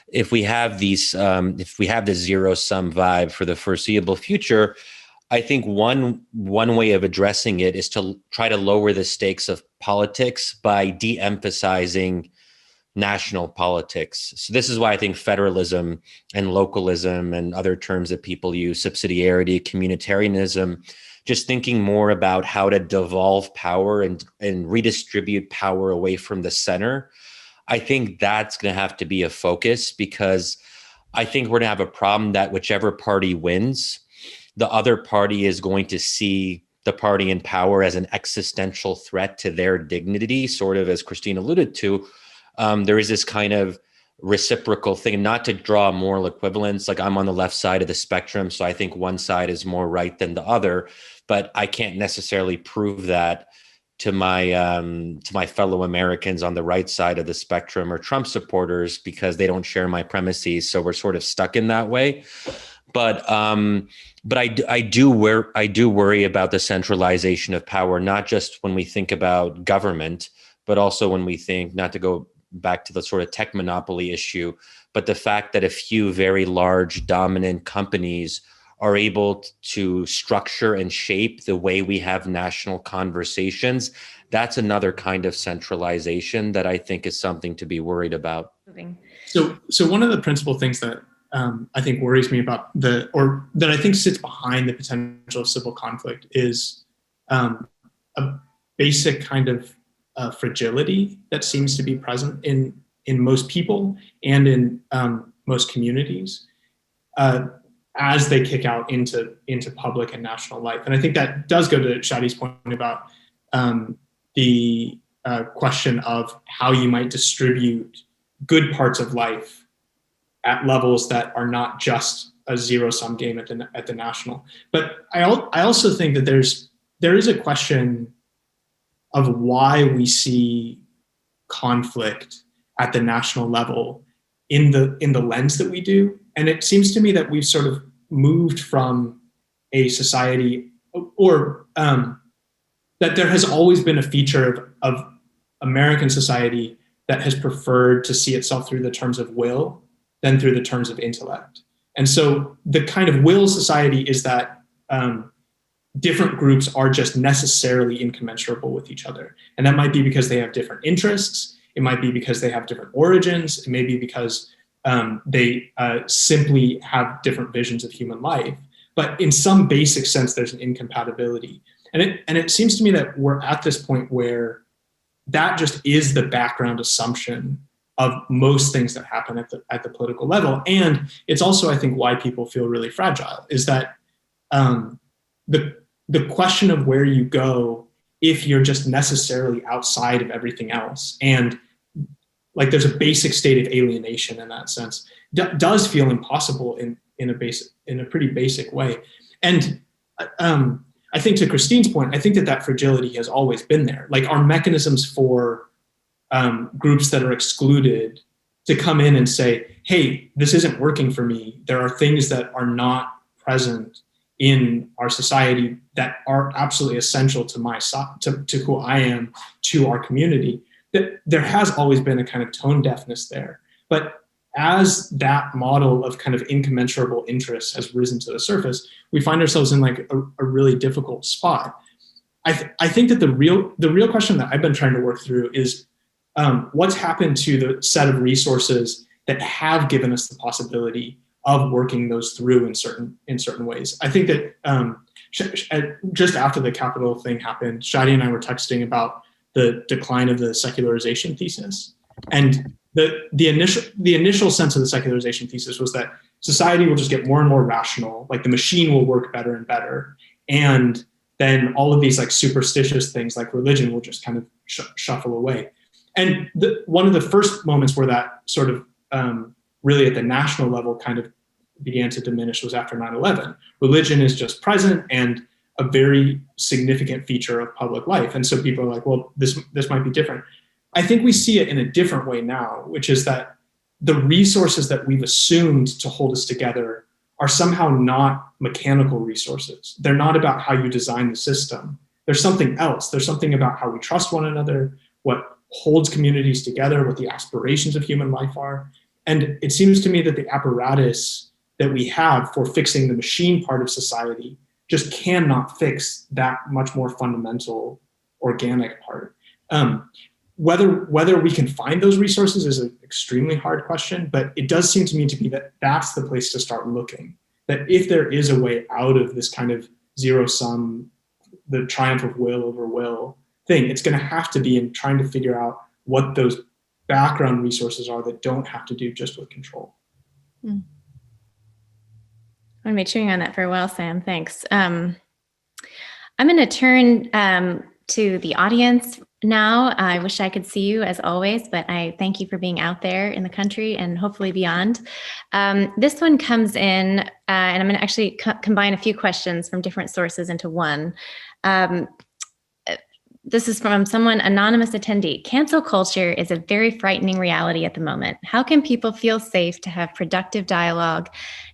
if we have this zero-sum vibe for the foreseeable future, I think one way of addressing it is to try to lower the stakes of politics by de-emphasizing national politics. So this is why I think federalism and localism and other terms that people use, subsidiarity, communitarianism, just thinking more about how to devolve power and redistribute power away from the center. I think that's going to have to be a focus, because I think we're going to have a problem that whichever party wins, the other party is going to see the party in power as an existential threat to their dignity, sort of as Christine alluded to. There is this kind of reciprocal thing, not to draw moral equivalence. Like, I'm on the left side of the spectrum, so I think one side is more right than the other, but I can't necessarily prove that to my fellow Americans on the right side of the spectrum or Trump supporters, because they don't share my premises. So we're sort of stuck in that way. But I do worry about the centralization of power, not just when we think about government, but also when we think, not to go back to the sort of tech monopoly issue, but the fact that a few very large dominant companies are able to structure and shape the way we have national conversations. That's another kind of centralization that I think is something to be worried about. So one of the principal things that I think worries me about that I think sits behind the potential of civil conflict is a basic kind of fragility that seems to be present in most people and in most communities as they kick out into public and national life. And I think that does go to Shadi's point about the question of how you might distribute good parts of life at levels that are not just a zero-sum game at the national. But I also think that there is a question of why we see conflict at the national level in the lens that we do. And it seems to me that we've sort of moved from a society, or that there has always been a feature of American society that has preferred to see itself through the terms of will than through the terms of intellect. And so the kind of will society is that different groups are just necessarily incommensurable with each other. And that might be because they have different interests. It might be because they have different origins. It may be because they simply have different visions of human life. But in some basic sense, there's an incompatibility. And it seems to me that we're at this point where that just is the background assumption of most things that happen at the political level. And it's also, I think, why people feel really fragile, is that the question of where you go if you're just necessarily outside of everything else, and like there's a basic state of alienation in that sense, does feel impossible in a pretty basic way. And I think, to Christine's point, I think that fragility has always been there. Like, our mechanisms for groups that are excluded to come in and say, hey, this isn't working for me. There are things that are not present in our society that are absolutely essential to who I am, to our community. That there has always been a kind of tone deafness there. But as that model of kind of incommensurable interests has risen to the surface, we find ourselves in like a really difficult spot. I think that the real question that I've been trying to work through is what's happened to the set of resources that have given us the possibility of working those through in certain ways. I think that just after the Capitol thing happened, Shadi and I were texting about the decline of the secularization thesis. And the initial sense of the secularization thesis was that society will just get more and more rational, like the machine will work better and better. And then all of these like superstitious things like religion will just kind of shuffle away. And one of the first moments where that sort of really at the national level kind of began to diminish was after 9/11. Religion is just present and a very significant feature of public life. And so people are like, well, this might be different. I think we see it in a different way now, which is that the resources that we've assumed to hold us together are somehow not mechanical resources. They're not about how you design the system. There's something else. There's something about how we trust one another, what holds communities together, what the aspirations of human life are. And it seems to me that the apparatus that we have for fixing the machine part of society just cannot fix that much more fundamental organic part. whether we can find those resources is an extremely hard question, but it does seem to me to be that that's the place to start looking. That if there is a way out of this kind of zero sum, the triumph of will over will thing, it's going to have to be in trying to figure out what those background resources are that don't have to do just with control. I'm going to be chewing on that for a while, Sam. Thanks. I'm going to turn to the audience now. I wish I could see you as always, but I thank you for being out there in the country and hopefully beyond. This one comes in, and I'm going to actually combine a few questions from different sources into one. This is from someone, anonymous attendee. Cancel culture is a very frightening reality at the moment. How can people feel safe to have productive dialogue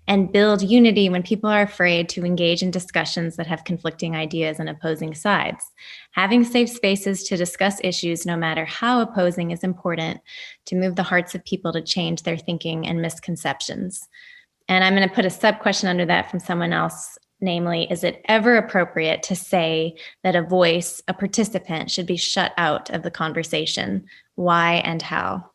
and build unity when people are afraid to engage in discussions that have conflicting ideas and opposing sides? Having safe spaces to discuss issues, no matter how opposing, is important to move the hearts of people to change their thinking and misconceptions. And I'm going to put a sub-question under that from someone else. Namely, is it ever appropriate to say that a voice, a participant, should be shut out of the conversation? Why and how?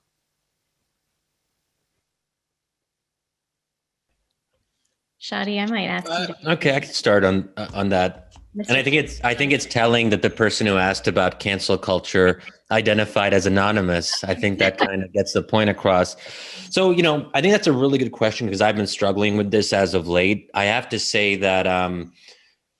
Shadi, I might ask you to. Okay, I can start on that. And I think it's telling that the person who asked about cancel culture identified as anonymous. I think that kind of gets the point across. So, I think that's a really good question because I've been struggling with this as of late. I have to say that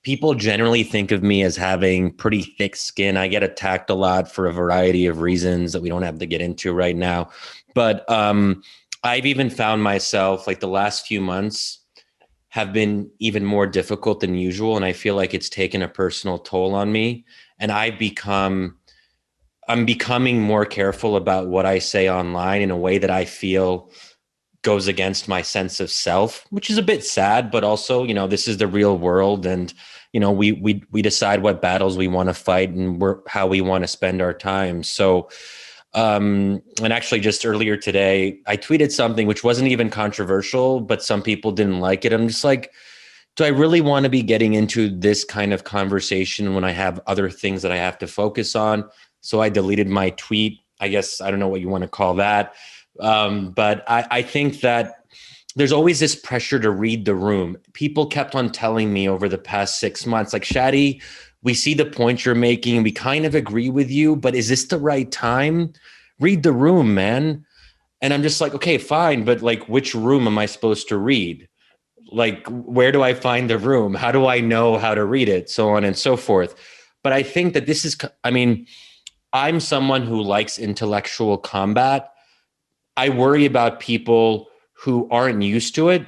people generally think of me as having pretty thick skin. I get attacked a lot for a variety of reasons that we don't have to get into right now. But I've even found myself, like, the last few months have been even more difficult than usual. And I feel like it's taken a personal toll on me. And I'm becoming more careful about what I say online in a way that I feel goes against my sense of self, which is a bit sad, but also, this is the real world. And, we decide what battles we want to fight and how we want to spend our time. So, and actually just earlier today, I tweeted something which wasn't even controversial, but some people didn't like it. I'm just like, do I really want to be getting into this kind of conversation when I have other things that I have to focus on? So I deleted my tweet. I guess, I don't know what you want to call that. But I think that there's always this pressure to read the room. People kept on telling me over the past 6 months, like, Shadi, we see the point you're making. We kind of agree with you, but is this the right time? Read the room, man. And I'm just like, okay, fine. But like, which room am I supposed to read? Like, where do I find the room? How do I know how to read it? So on and so forth. But I think that I'm someone who likes intellectual combat. I worry about people who aren't used to it.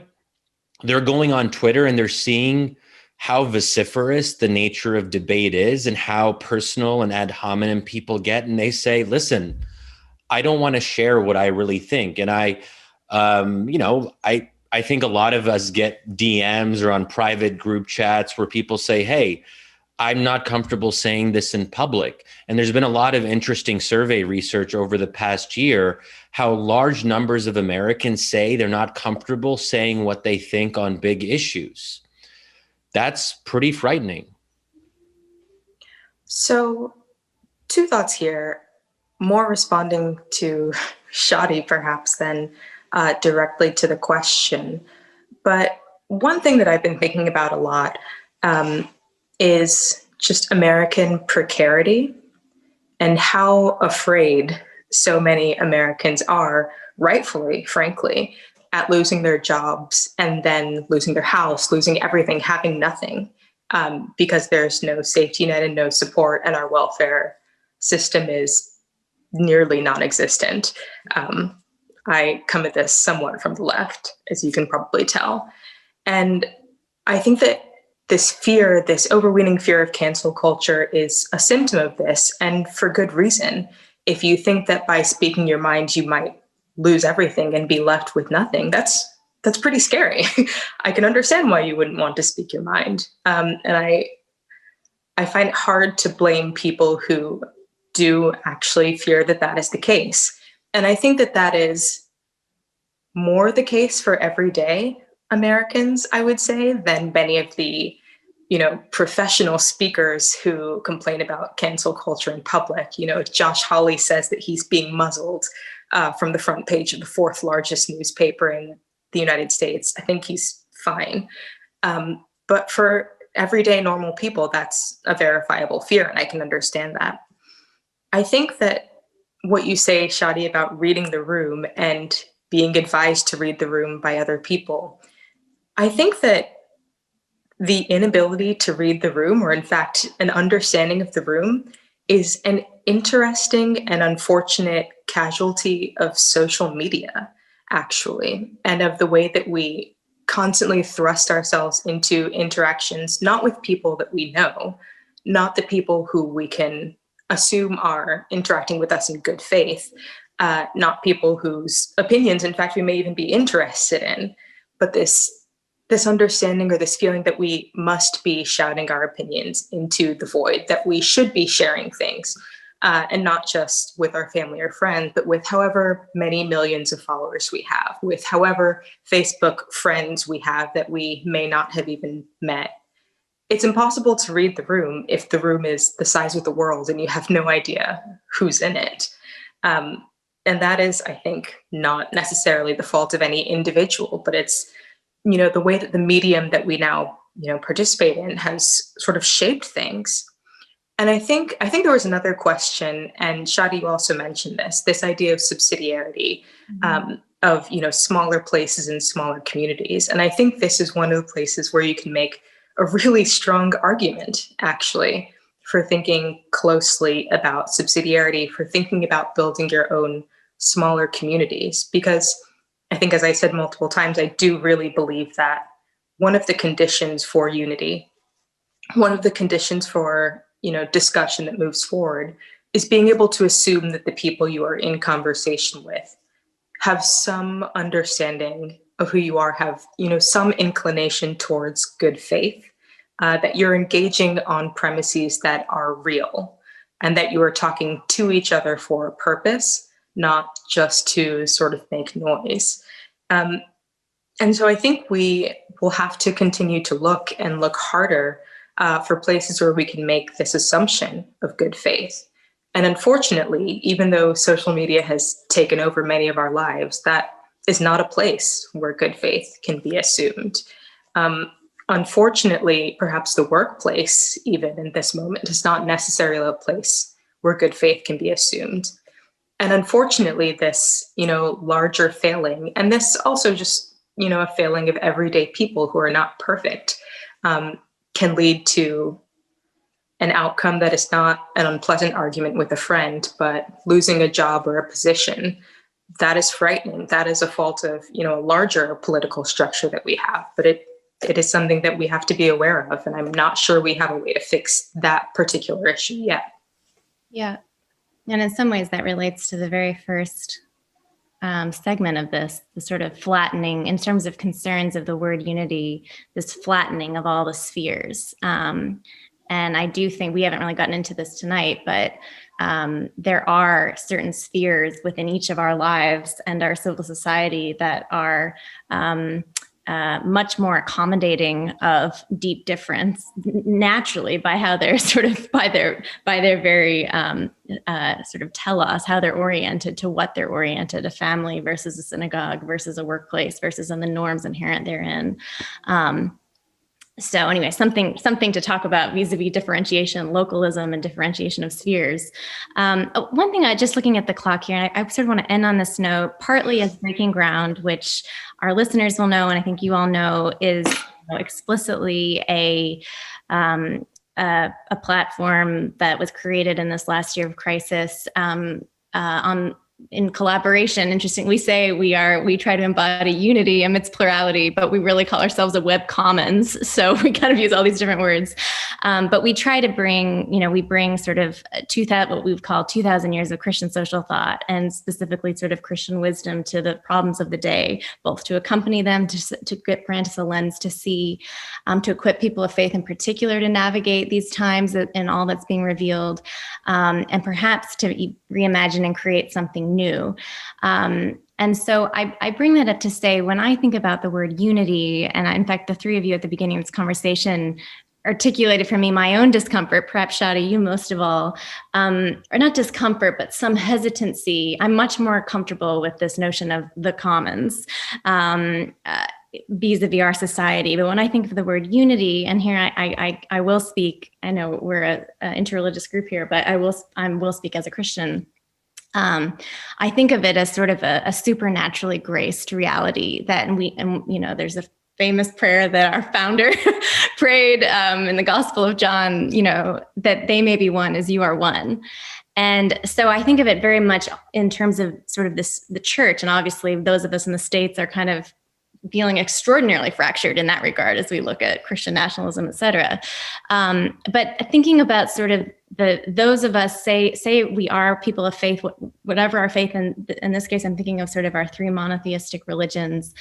They're going on Twitter and they're seeing how vociferous the nature of debate is and how personal and ad hominem people get. And they say, listen, I don't want to share what I really think. And I think a lot of us get DMs or on private group chats where people say, hey, I'm not comfortable saying this in public. And there's been a lot of interesting survey research over the past year, how large numbers of Americans say they're not comfortable saying what they think on big issues. That's pretty frightening. So 2 thoughts here, more responding to Shadi perhaps than directly to the question. But one thing that I've been thinking about a lot is just American precarity and how afraid so many Americans are, rightfully, frankly, at losing their jobs and then losing their house, losing everything, having nothing, because there's no safety net and no support, and our welfare system is nearly non-existent. I come at this somewhat from the left, as you can probably tell. And I think that this fear, this overweening fear of cancel culture is a symptom of this, and for good reason. If you think that by speaking your mind, you might lose everything and be left with nothing, that's pretty scary. I can understand why you wouldn't want to speak your mind. And I find it hard to blame people who do actually fear that that is the case. And I think that that is more the case for everyday Americans, I would say, than many of the, professional speakers who complain about cancel culture in public. If Josh Hawley says that he's being muzzled from the front page of the fourth largest newspaper in the United States, I think he's fine. But for everyday normal people, that's a verifiable fear, and I can understand that. I think that what you say, Shadi, about reading the room and being advised to read the room by other people, I think that the inability to read the room, or in fact, an understanding of the room, is an interesting and unfortunate casualty of social media, actually, and of the way that we constantly thrust ourselves into interactions, not with people that we know, not the people who we can assume are interacting with us in good faith, not people whose opinions, in fact, we may even be interested in, but this understanding or this feeling that we must be shouting our opinions into the void, that we should be sharing things, and not just with our family or friends, but with however many millions of followers we have, with however Facebook friends we have that we may not have even met. It's impossible to read the room if the room is the size of the world and you have no idea who's in it. And that is, I think, not necessarily the fault of any individual, but it's, the way that the medium that we now, participate in has sort of shaped things. And I think there was another question, and Shadi, you also mentioned this idea of subsidiarity, of, smaller places and smaller communities. And I think this is one of the places where you can make a really strong argument, actually, for thinking closely about subsidiarity, for thinking about building your own smaller communities. Because I think, as I said multiple times, I do really believe that one of the conditions for unity, one of the conditions for, discussion that moves forward, is being able to assume that the people you are in conversation with have some understanding of who you are, have, some inclination towards good faith, that you're engaging on premises that are real, and that you are talking to each other for a purpose, not just to sort of make noise. And so I think we will have to continue to look harder for places where we can make this assumption of good faith. And unfortunately, even though social media has taken over many of our lives, that is not a place where good faith can be assumed. Unfortunately, perhaps the workplace, even in this moment, is not necessarily a place where good faith can be assumed. And unfortunately, this, larger failing, and this also just, a failing of everyday people who are not perfect, can lead to an outcome that is not an unpleasant argument with a friend, but losing a job or a position. That is frightening. That is a fault of, a larger political structure that we have, but it is something that we have to be aware of. And I'm not sure we have a way to fix that particular issue yet. Yeah. And in some ways that relates to the very first segment of this, the sort of flattening in terms of concerns of the word unity, this flattening of all the spheres. And I do think we haven't really gotten into this tonight, but there are certain spheres within each of our lives and our civil society that are much more accommodating of deep difference naturally by how they're sort of by their very sort of tell us how they're oriented to what they're oriented, a family versus a synagogue versus a workplace versus in the norms inherent therein. So anyway, something to talk about vis-a-vis differentiation, localism, and differentiation of spheres. One thing, just looking at the clock here, and I sort of want to end on this note, partly as breaking ground, which our listeners will know, and I think you all know, is explicitly a platform that was created in this last year of crisis in collaboration. Interesting. We say we try to embody unity amidst plurality, but we really call ourselves a web commons. So we kind of use all these different words. But we try to bring, we bring sort of what we would call 2,000 years of Christian social thought, and specifically sort of Christian wisdom to the problems of the day, both to accompany them, to grant us a lens to see, to equip people of faith in particular to navigate these times and all that's being revealed, and perhaps to reimagine and create something new. And so I bring that up to say, when I think about the word unity, and in fact, the three of you at the beginning of this conversation articulated for me my own discomfort, perhaps Shadi, you most of all, or not discomfort, but some hesitancy. I'm much more comfortable with this notion of the commons vis-a-vis our society. But when I think of the word unity, and here I will speak, I know we're an interreligious group here, but I will speak as a Christian. I think of it as sort of a supernaturally graced reality that, there's a famous prayer that our founder prayed in the Gospel of John, that they may be one as you are one. And so I think of it very much in terms of sort of the church. And obviously those of us in the States are kind of feeling extraordinarily fractured in that regard as we look at Christian nationalism, et cetera. But thinking about sort of those of us say we are people of faith, whatever our faith, and in this case, I'm thinking of sort of our three monotheistic religions,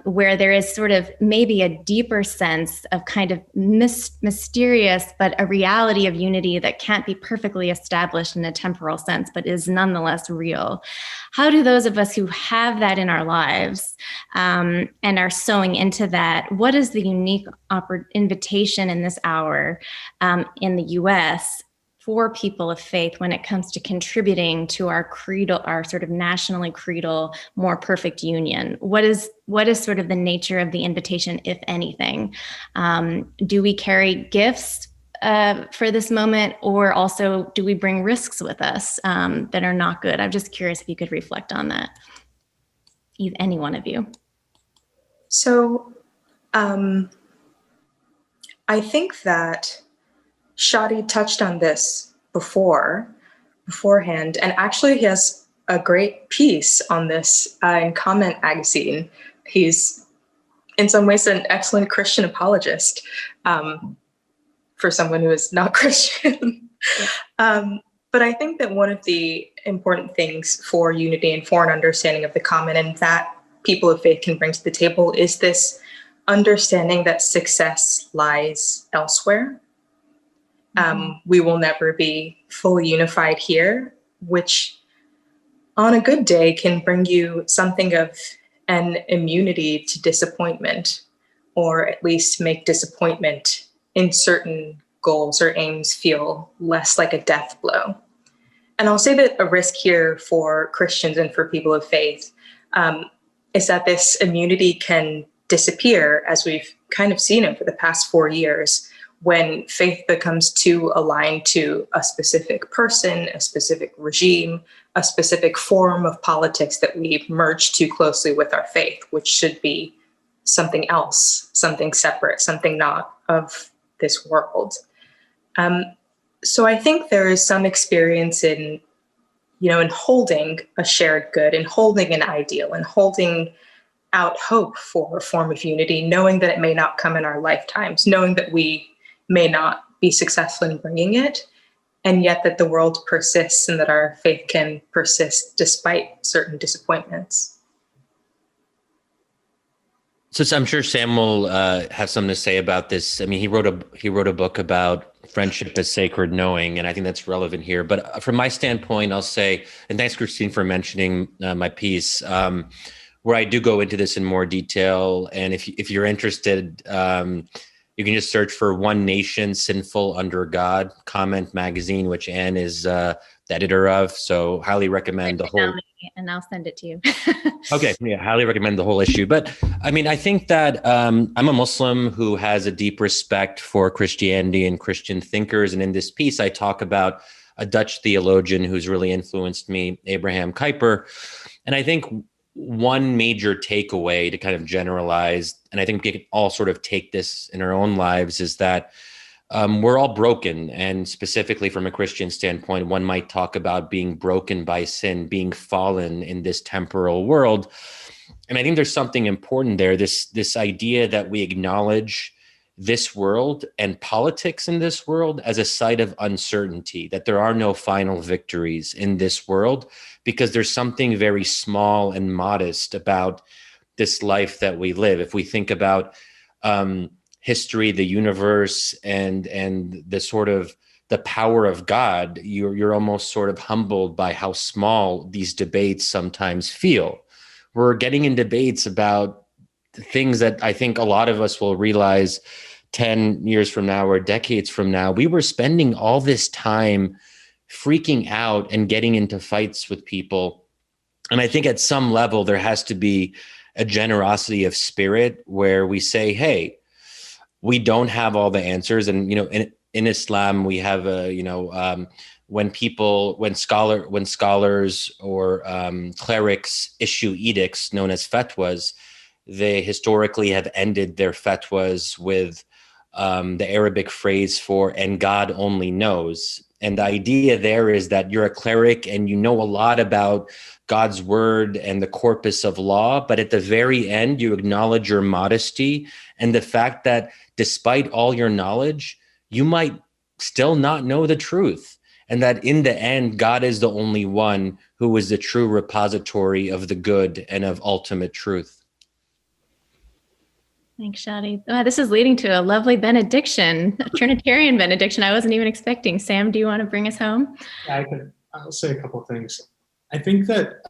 where there is sort of maybe a deeper sense of kind of mysterious, but a reality of unity that can't be perfectly established in a temporal sense, but is nonetheless real. How do those of us who have that in our lives and are sowing into that, what is the unique invitation in this hour in the U.S. for people of faith when it comes to contributing to our creedal, our sort of nationally creedal, more perfect union? What is sort of the nature of the invitation, if anything? Do we carry gifts for this moment, or also do we bring risks with us that are not good? I'm just curious if you could reflect on that, any one of you. So I think that Shadi touched on this beforehand, and actually he has a great piece on this in Comment magazine. He's in some ways an excellent Christian apologist for someone who is not Christian. Yeah. But I think that one of the important things for unity and for an understanding of the common, and that people of faith can bring to the table, is this understanding that success lies elsewhere. We will never be fully unified here, which on a good day can bring you something of an immunity to disappointment, or at least make disappointment in certain goals or aims feel less like a death blow. And I'll say that a risk here for Christians and for people of faith is that this immunity can disappear, as we've kind of seen over the past 4 years, when faith becomes too aligned to a specific person, a specific regime, a specific form of politics that we merge too closely with our faith, which should be something else, something separate, something not of this world. So I think there is some experience in holding a shared good, in holding an ideal, and holding out hope for a form of unity, knowing that it may not come in our lifetimes, knowing that we may not be successful in bringing it, and yet that the world persists and that our faith can persist despite certain disappointments. So I'm sure Samuel has something to say about this. I mean, he wrote a book about friendship as sacred knowing, and I think that's relevant here. But from my standpoint, I'll say, and thanks, Christine, for mentioning my piece, where I do go into this in more detail. And if you're interested, you can just search for One Nation Sinful Under God, Comment magazine, which Anne is the editor of. So highly recommend the whole. And I'll send it to you. Okay, yeah, highly recommend the whole issue. But I mean, I think that I'm a Muslim who has a deep respect for Christianity and Christian thinkers. And in this piece, I talk about a Dutch theologian who's really influenced me, Abraham Kuyper. And I think one major takeaway to kind of generalize, and I think we can all sort of take this in our own lives, is that we're all broken. And specifically from a Christian standpoint, one might talk about being broken by sin, being fallen in this temporal world. And I think there's something important there, this idea that we acknowledge this world and politics in this world as a site of uncertainty, that there are no final victories in this world, because there's something very small and modest about this life that we live. If we think about history, the universe, and the sort of the power of God, you're almost sort of humbled by how small these debates sometimes feel. We're getting in debates about things that I think a lot of us will realize 10 years from now or decades from now, we were spending all this time freaking out and getting into fights with people. And I think at some level, there has to be a generosity of spirit where we say, hey, we don't have all the answers. And, in Islam, we have when scholars or clerics issue edicts known as fatwas, they historically have ended their fatwas with the Arabic phrase for, and God only knows. And the idea there is that you're a cleric and you know a lot about God's word and the corpus of law, but at the very end, you acknowledge your modesty and the fact that despite all your knowledge, you might still not know the truth. And that in the end, God is the only one who is the true repository of the good and of ultimate truth. Thanks, Shadi. Wow, this is leading to a lovely benediction, a Trinitarian benediction I wasn't even expecting. Sam, do you want to bring us home? Yeah, I'll say a couple of things. I think that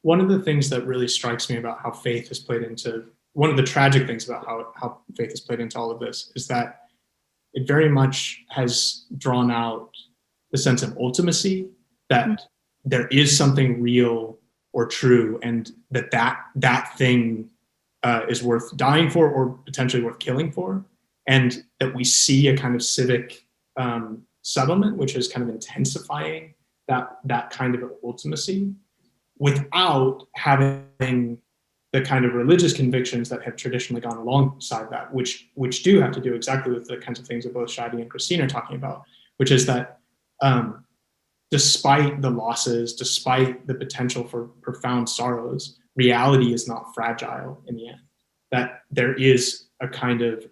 one of the things that really strikes me about how faith has played into, one of the tragic things about how faith has played into all of this is that it very much has drawn out the sense of ultimacy, that there is something real or true, and that thing is worth dying for or potentially worth killing for, and that we see a kind of civic settlement, which is kind of intensifying that kind of ultimacy without having the kind of religious convictions that have traditionally gone alongside that, which do have to do exactly with the kinds of things that both Shadi and Christine are talking about, which is that despite the losses, despite the potential for profound sorrows, reality is not fragile in the end. That there is a kind of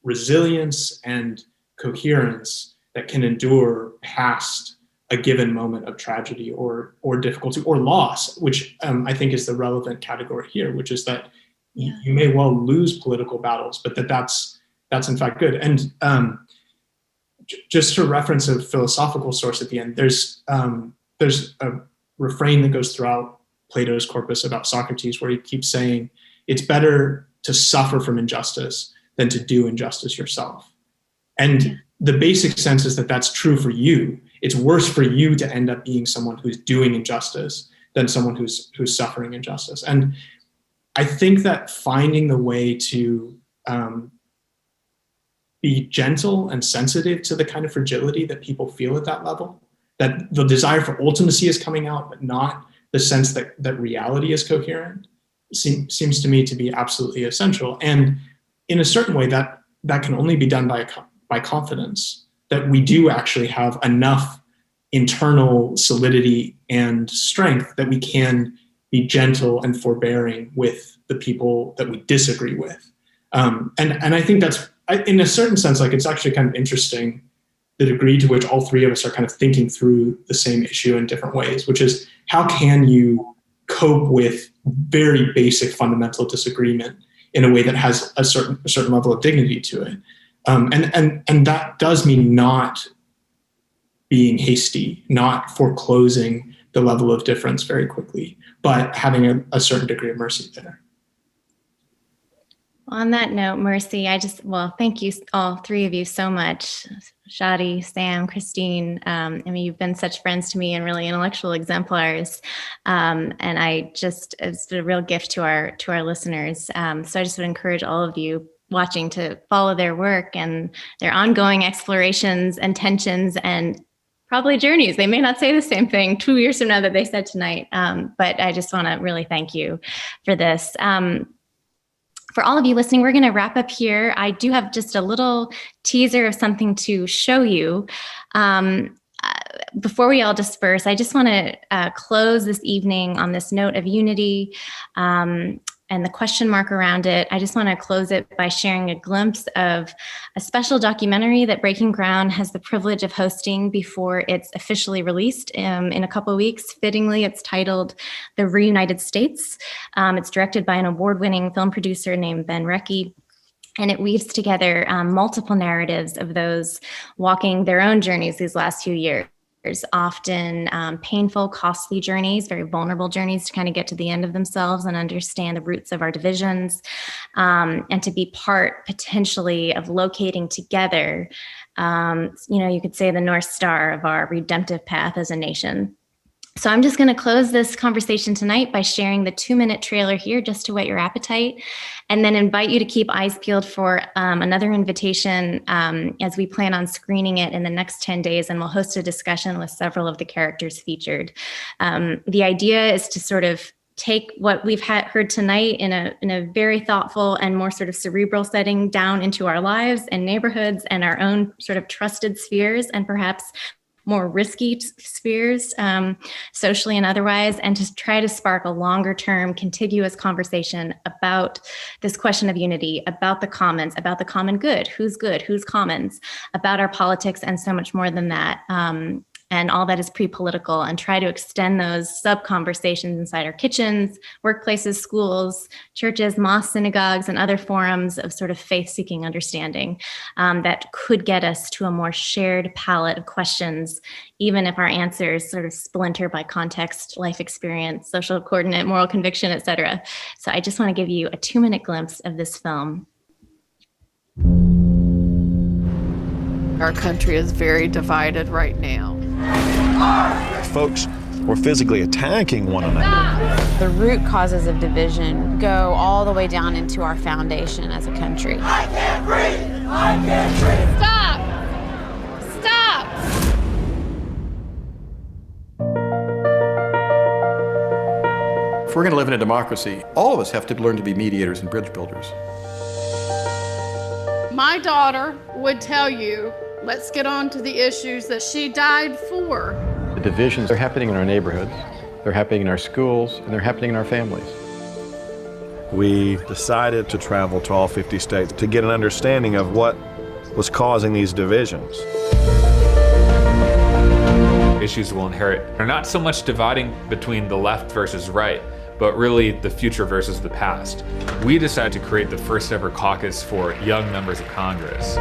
resilience and coherence that can endure past a given moment of tragedy or difficulty or loss, which I think is the relevant category here, which is that you may well lose political battles, but that's in fact good. And just to reference a philosophical source at the end, there's a refrain that goes throughout Plato's corpus about Socrates, where he keeps saying, it's better to suffer from injustice than to do injustice yourself. And the basic sense is that that's true for you. It's worse for you to end up being someone who's doing injustice than someone who's suffering injustice. And I think that finding the way to be gentle and sensitive to the kind of fragility that people feel at that level, that the desire for ultimacy is coming out, but not the sense that reality is coherent, seems to me to be absolutely essential. And in a certain way, that can only be done by confidence that we do actually have enough internal solidity and strength that we can be gentle and forbearing with the people that we disagree with. And I think that's, in a certain sense, like it's actually kind of interesting the degree to which all three of us are kind of thinking through the same issue in different ways, which is how can you cope with very basic fundamental disagreement in a way that has a certain level of dignity to it. And that does mean not being hasty, not foreclosing the level of difference very quickly, but having a certain degree of mercy there. On that note, Mercy, thank you all three of you so much. Shadi, Sam, Christine. You've been such friends to me and really intellectual exemplars. And it's a real gift to our listeners. So I just would encourage all of you watching to follow their work and their ongoing explorations and tensions and probably journeys. They may not say the same thing 2 years from now that they said tonight. But I just want to really thank you for this. For all of you listening, we're going to wrap up here. I do have just a little teaser of something to show you. Before we all disperse, I just want to close this evening on this note of unity and the question mark around it. I just want to close it by sharing a glimpse of a special documentary that Breaking Ground has the privilege of hosting before it's officially released in a couple of weeks. Fittingly, it's titled The Reunited States. It's directed by an award-winning film producer named Ben Recchi. And it weaves together multiple narratives of those walking their own journeys these last few years. often painful, costly journeys, very vulnerable journeys to kind of get to the end of themselves and understand the roots of our divisions, and to be part potentially of locating together, you could say the North Star of our redemptive path as a nation. So I'm just going to close this conversation tonight by sharing the 2-minute trailer here just to whet your appetite, and then invite you to keep eyes peeled for another invitation as we plan on screening it in the next 10 days, and we'll host a discussion with several of the characters featured. The idea is to sort of take what we've heard tonight in a very thoughtful and more sort of cerebral setting down into our lives and neighborhoods and our own sort of trusted spheres, and perhaps more risky spheres, socially and otherwise, and to try to spark a longer term contiguous conversation about this question of unity, about the commons, about the common good, who's commons, about our politics, and so much more than that. And all that is pre-political, and try to extend those sub-conversations inside our kitchens, workplaces, schools, churches, mosques, synagogues, and other forums of sort of faith-seeking understanding that could get us to a more shared palette of questions, even if our answers sort of splinter by context, life experience, social coordinate, moral conviction, et cetera. So I just want to give you a 2-minute glimpse of this film. Our country is very divided right now. Folks were physically attacking one another. The root causes of division go all the way down into our foundation as a country. I can't breathe! I can't breathe! Stop! Stop! If we're going to live in a democracy, all of us have to learn to be mediators and bridge builders. My daughter would tell you, let's get on to the issues that she died for. The divisions are happening in our neighborhoods, they're happening in our schools, and they're happening in our families. We decided to travel to all 50 states to get an understanding of what was causing these divisions. Issues we'll inherit are not so much dividing between the left versus right, but really the future versus the past. We decided to create the first ever caucus for young members of Congress.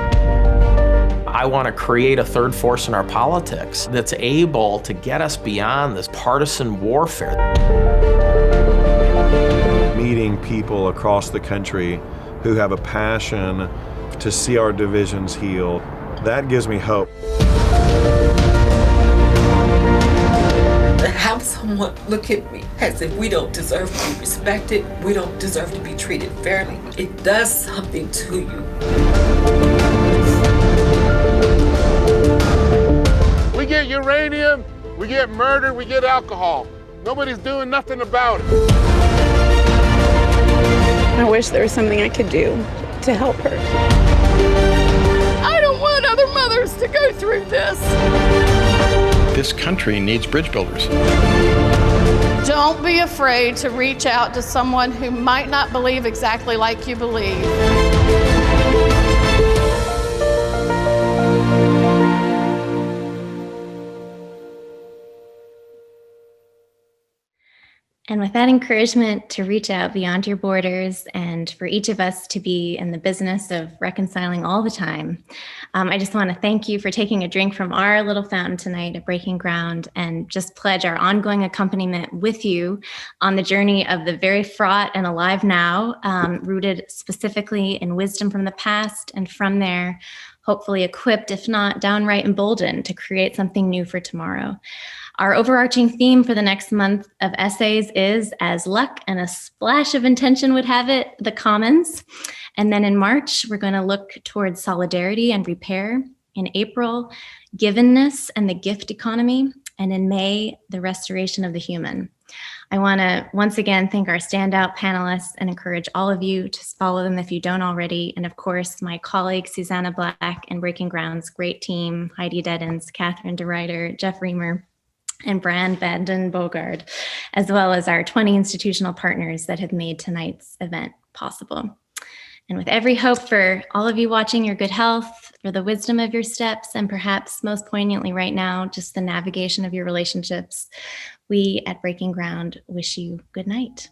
I want to create a third force in our politics that's able to get us beyond this partisan warfare. Meeting people across the country who have a passion to see our divisions healed, that gives me hope. To have someone look at me as if we don't deserve to be respected, we don't deserve to be treated fairly, it does something to you. We get uranium, we get murder, we get alcohol. Nobody's doing nothing about it. I wish there was something I could do to help her. I don't want other mothers to go through this. This country needs bridge builders. Don't be afraid to reach out to someone who might not believe exactly like you believe. And with that encouragement to reach out beyond your borders and for each of us to be in the business of reconciling all the time, I just want to thank you for taking a drink from our little fountain tonight at Breaking Ground, and just pledge our ongoing accompaniment with you on the journey of the very fraught and alive now, rooted specifically in wisdom from the past, and from there, hopefully equipped, if not downright emboldened, to create something new for tomorrow. Our overarching theme for the next month of essays is, as luck and a splash of intention would have it, the commons. And then in March, we're going to look towards solidarity and repair. In April, givenness and the gift economy. And in May, the restoration of the human. I want to once again thank our standout panelists and encourage all of you to follow them if you don't already. And of course, my colleague, Susanna Black, and Breaking Ground's great team, Heidi Deddens, Catherine DeRuyter, Jeff Reamer, and Brand Vanden Bogard, as well as our 20 institutional partners that have made tonight's event possible. And with every hope for all of you watching, your good health, for the wisdom of your steps, and perhaps most poignantly right now, just the navigation of your relationships, we at Breaking Ground wish you good night.